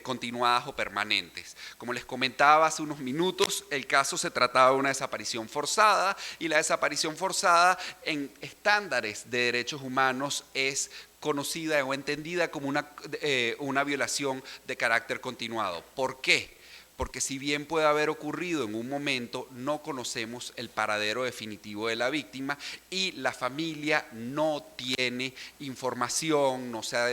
[SPEAKER 4] continuadas o permanentes. Como les comentaba hace unos minutos, el caso se trataba de una desaparición forzada y la desaparición forzada en estándares de derechos humanos es conocida o entendida como una violación de carácter continuado. ¿Por qué? Porque si bien puede haber ocurrido en un momento, no conocemos el paradero definitivo de la víctima y la familia no tiene información, no se ha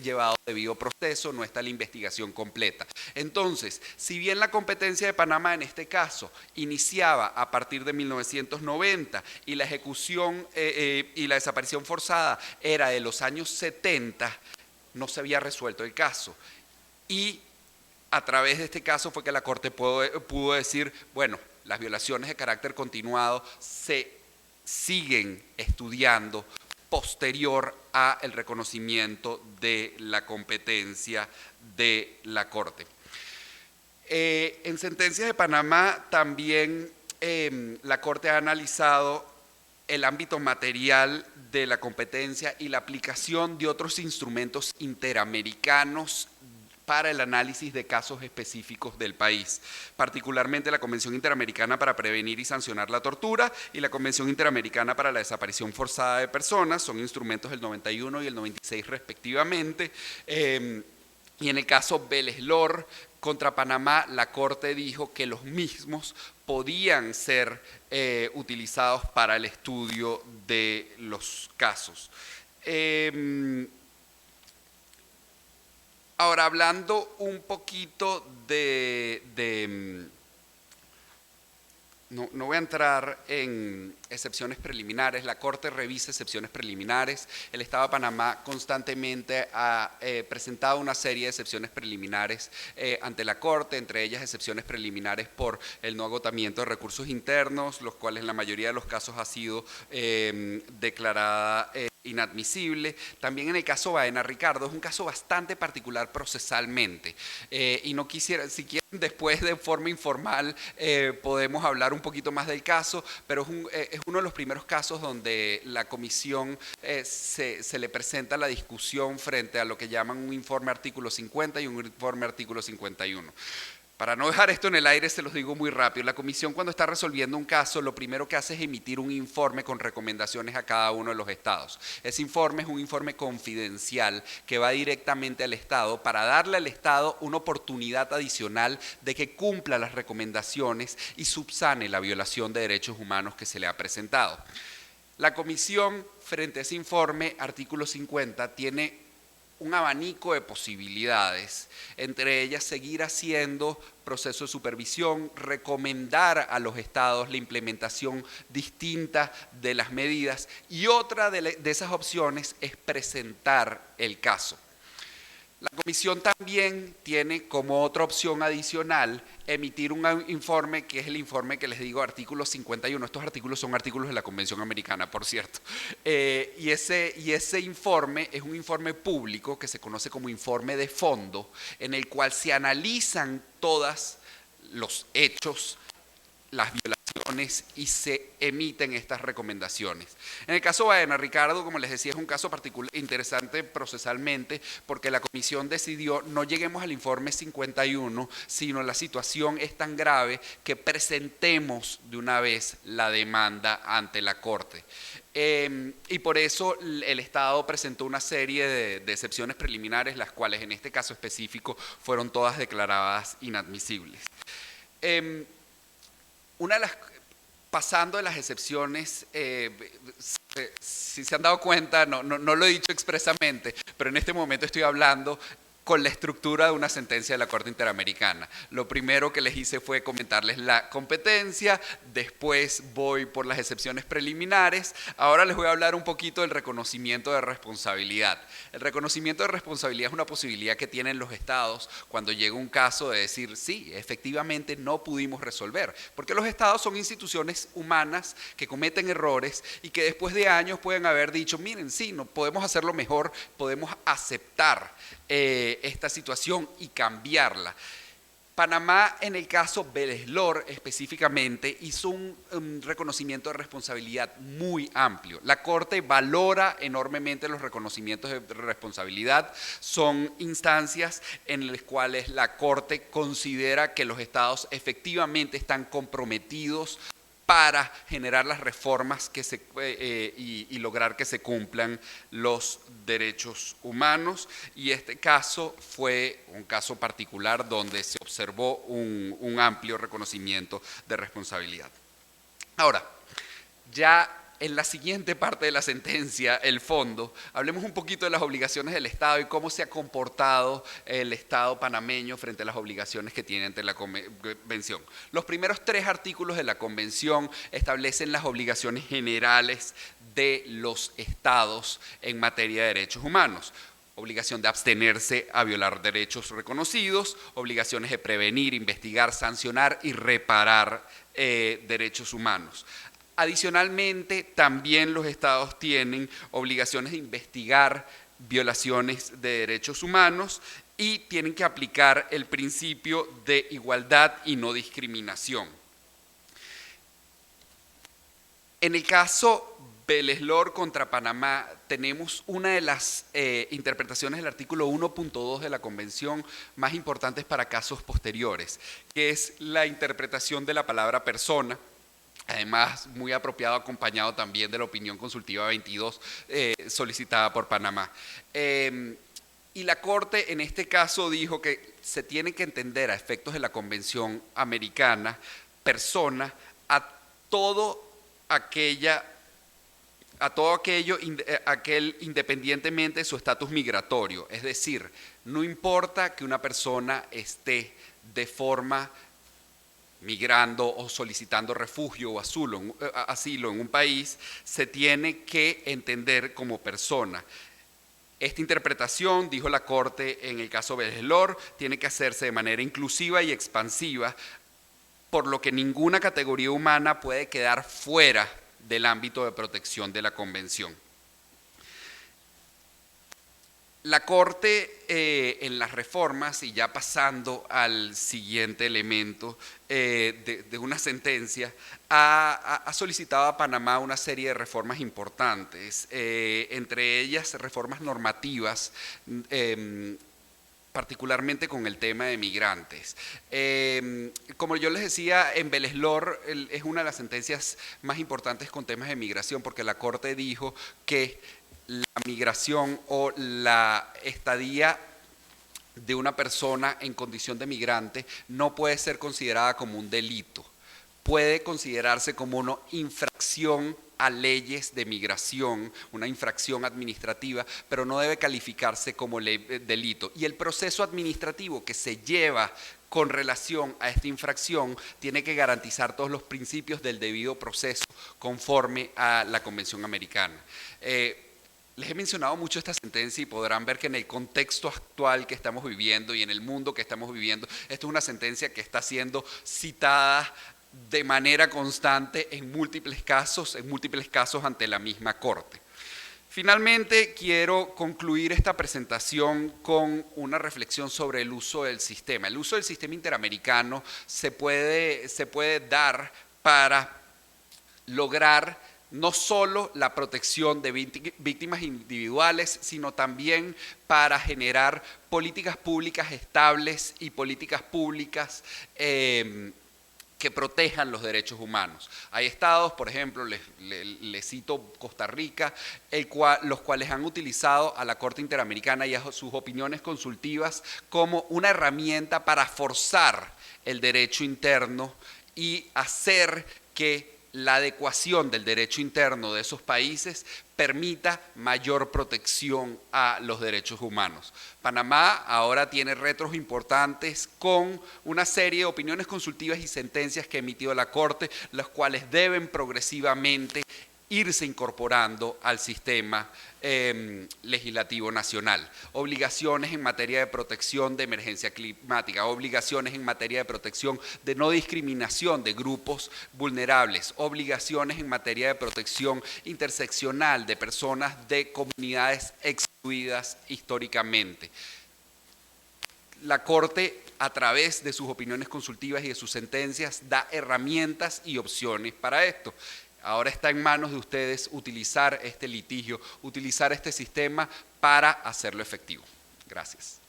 [SPEAKER 4] llevado debido proceso, no está la investigación completa. Entonces, si bien la competencia de Panamá en este caso iniciaba a partir de 1990 y la ejecución y la desaparición forzada era de los años 70, no se había resuelto el caso. Y a través de este caso fue que la Corte pudo decir, bueno, las violaciones de carácter continuado se siguen estudiando posterior a el reconocimiento de la competencia de la Corte. En sentencias de Panamá también la Corte ha analizado el ámbito material de la competencia y la aplicación de otros instrumentos interamericanos para el análisis de casos específicos del país, particularmente la Convención Interamericana para Prevenir y Sancionar la Tortura y la Convención Interamericana para la Desaparición Forzada de Personas, son instrumentos del 91 y el 96 respectivamente, y en el caso Vélez-Lor contra Panamá, la Corte dijo que los mismos podían ser utilizados para el estudio de los casos. Ahora, hablando un poquito no voy a entrar en excepciones preliminares, la Corte revisa excepciones preliminares, el Estado de Panamá constantemente ha presentado una serie de excepciones preliminares ante la Corte, entre ellas excepciones preliminares por el no agotamiento de recursos internos, los cuales en la mayoría de los casos ha sido declarada inadmisible. También en el caso Baena Ricardo, es un caso bastante particular procesalmente y no quisiera, si quieren después de forma informal podemos hablar un poquito más del caso, pero es uno de los primeros casos donde la comisión se le presenta la discusión frente a lo que llaman un informe artículo 50 y un informe artículo 51. Para no dejar esto en el aire, se los digo muy rápido. La comisión, cuando está resolviendo un caso, lo primero que hace es emitir un informe con recomendaciones a cada uno de los estados. Ese informe es un informe confidencial que va directamente al estado para darle al estado una oportunidad adicional de que cumpla las recomendaciones y subsane la violación de derechos humanos que se le ha presentado. La comisión, frente a ese informe, artículo 50, tiene un abanico de posibilidades, entre ellas seguir haciendo proceso de supervisión, recomendar a los estados la implementación distinta de las medidas, y otra de esas opciones es presentar el caso. La comisión también tiene como otra opción adicional emitir un informe, que es el informe que les digo, artículo 51. Estos artículos son artículos de la Convención Americana, por cierto. Y ese informe es un informe público que se conoce como informe de fondo, en el cual se analizan todos los hechos, las violaciones, y se emiten estas recomendaciones. En el caso Baena, Ricardo, como les decía, es un caso particular, interesante procesalmente, porque la comisión decidió no lleguemos al informe 51, sino la situación es tan grave que presentemos de una vez la demanda ante la Corte. Y por eso el Estado presentó una serie de excepciones preliminares, las cuales en este caso específico fueron todas declaradas inadmisibles. Una de las, pasando de las excepciones, si se han dado cuenta, no lo he dicho expresamente, pero en este momento estoy hablando con la estructura de una sentencia de la Corte Interamericana. Lo primero que les hice fue comentarles la competencia, después voy por las excepciones preliminares, ahora les voy a hablar un poquito del reconocimiento de responsabilidad. El reconocimiento de responsabilidad es una posibilidad que tienen los estados cuando llega un caso de decir, sí, efectivamente no pudimos resolver, porque los estados son instituciones humanas que cometen errores y que después de años pueden haber dicho, miren, sí, no podemos hacerlo mejor, podemos aceptar esta situación y cambiarla. Panamá, en el caso Vélez-Lor específicamente, hizo un reconocimiento de responsabilidad muy amplio. La Corte valora enormemente los reconocimientos de responsabilidad. Son instancias en las cuales la Corte considera que los estados efectivamente están comprometidos para generar las reformas y lograr que se cumplan los derechos humanos. Y este caso fue un caso particular donde se observó un amplio reconocimiento de responsabilidad. Ahora, ya en la siguiente parte de la sentencia, el fondo, hablemos un poquito de las obligaciones del Estado y cómo se ha comportado el Estado panameño frente a las obligaciones que tiene ante la Convención. Los primeros 3 artículos de la Convención establecen las obligaciones generales de los Estados en materia de derechos humanos. Obligación de abstenerse a violar derechos reconocidos, obligaciones de prevenir, investigar, sancionar y reparar derechos humanos. Adicionalmente, también los estados tienen obligaciones de investigar violaciones de derechos humanos y tienen que aplicar el principio de igualdad y no discriminación. En el caso Vélez-Lor contra Panamá, tenemos una de las interpretaciones del artículo 1.2 de la Convención más importantes para casos posteriores, que es la interpretación de la palabra persona. Además, muy apropiado, acompañado también de la opinión consultiva 22 solicitada por Panamá. Y la Corte en este caso dijo que se tiene que entender a efectos de la Convención Americana, persona, a todo aquello independientemente de su estatus migratorio. Es decir, no importa que una persona esté de forma migrando o solicitando refugio o asilo en un país, se tiene que entender como persona. Esta interpretación, dijo la Corte en el caso Vélez-Lor, tiene que hacerse de manera inclusiva y expansiva, por lo que ninguna categoría humana puede quedar fuera del ámbito de protección de la Convención. La Corte en las reformas, y ya pasando al siguiente elemento de una sentencia, ha solicitado a Panamá una serie de reformas importantes, entre ellas reformas normativas particularmente con el tema de migrantes. Como yo les decía, en Beleslor es una de las sentencias más importantes con temas de migración, porque la Corte dijo que la migración o la estadía de una persona en condición de migrante no puede ser considerada como un delito, puede considerarse como una infracción a leyes de migración, una infracción administrativa, pero no debe calificarse como delito. Y el proceso administrativo que se lleva con relación a esta infracción tiene que garantizar todos los principios del debido proceso conforme a la Convención Americana. Les he mencionado mucho esta sentencia y podrán ver que en el contexto actual que estamos viviendo y en el mundo que estamos viviendo, esta es una sentencia que está siendo citada de manera constante en múltiples casos ante la misma Corte. Finalmente, quiero concluir esta presentación con una reflexión sobre el uso del sistema. El uso del sistema interamericano se puede dar para lograr no solo la protección de víctimas individuales, sino también para generar políticas públicas estables y políticas públicas que protejan los derechos humanos. Hay estados, por ejemplo, les cito Costa Rica, los cuales han utilizado a la Corte Interamericana y a sus opiniones consultivas como una herramienta para forzar el derecho interno y hacer que la adecuación del derecho interno de esos países permita mayor protección a los derechos humanos. Panamá ahora tiene retos importantes con una serie de opiniones consultivas y sentencias que ha emitido la Corte, las cuales deben progresivamente irse incorporando al sistema legislativo nacional. Obligaciones en materia de protección de emergencia climática, obligaciones en materia de protección de no discriminación de grupos vulnerables, obligaciones en materia de protección interseccional de personas de comunidades excluidas históricamente. La Corte, a través de sus opiniones consultivas y de sus sentencias, da herramientas y opciones para esto. Ahora está en manos de ustedes utilizar este litigio, utilizar este sistema para hacerlo efectivo. Gracias.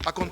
[SPEAKER 5] A continuación,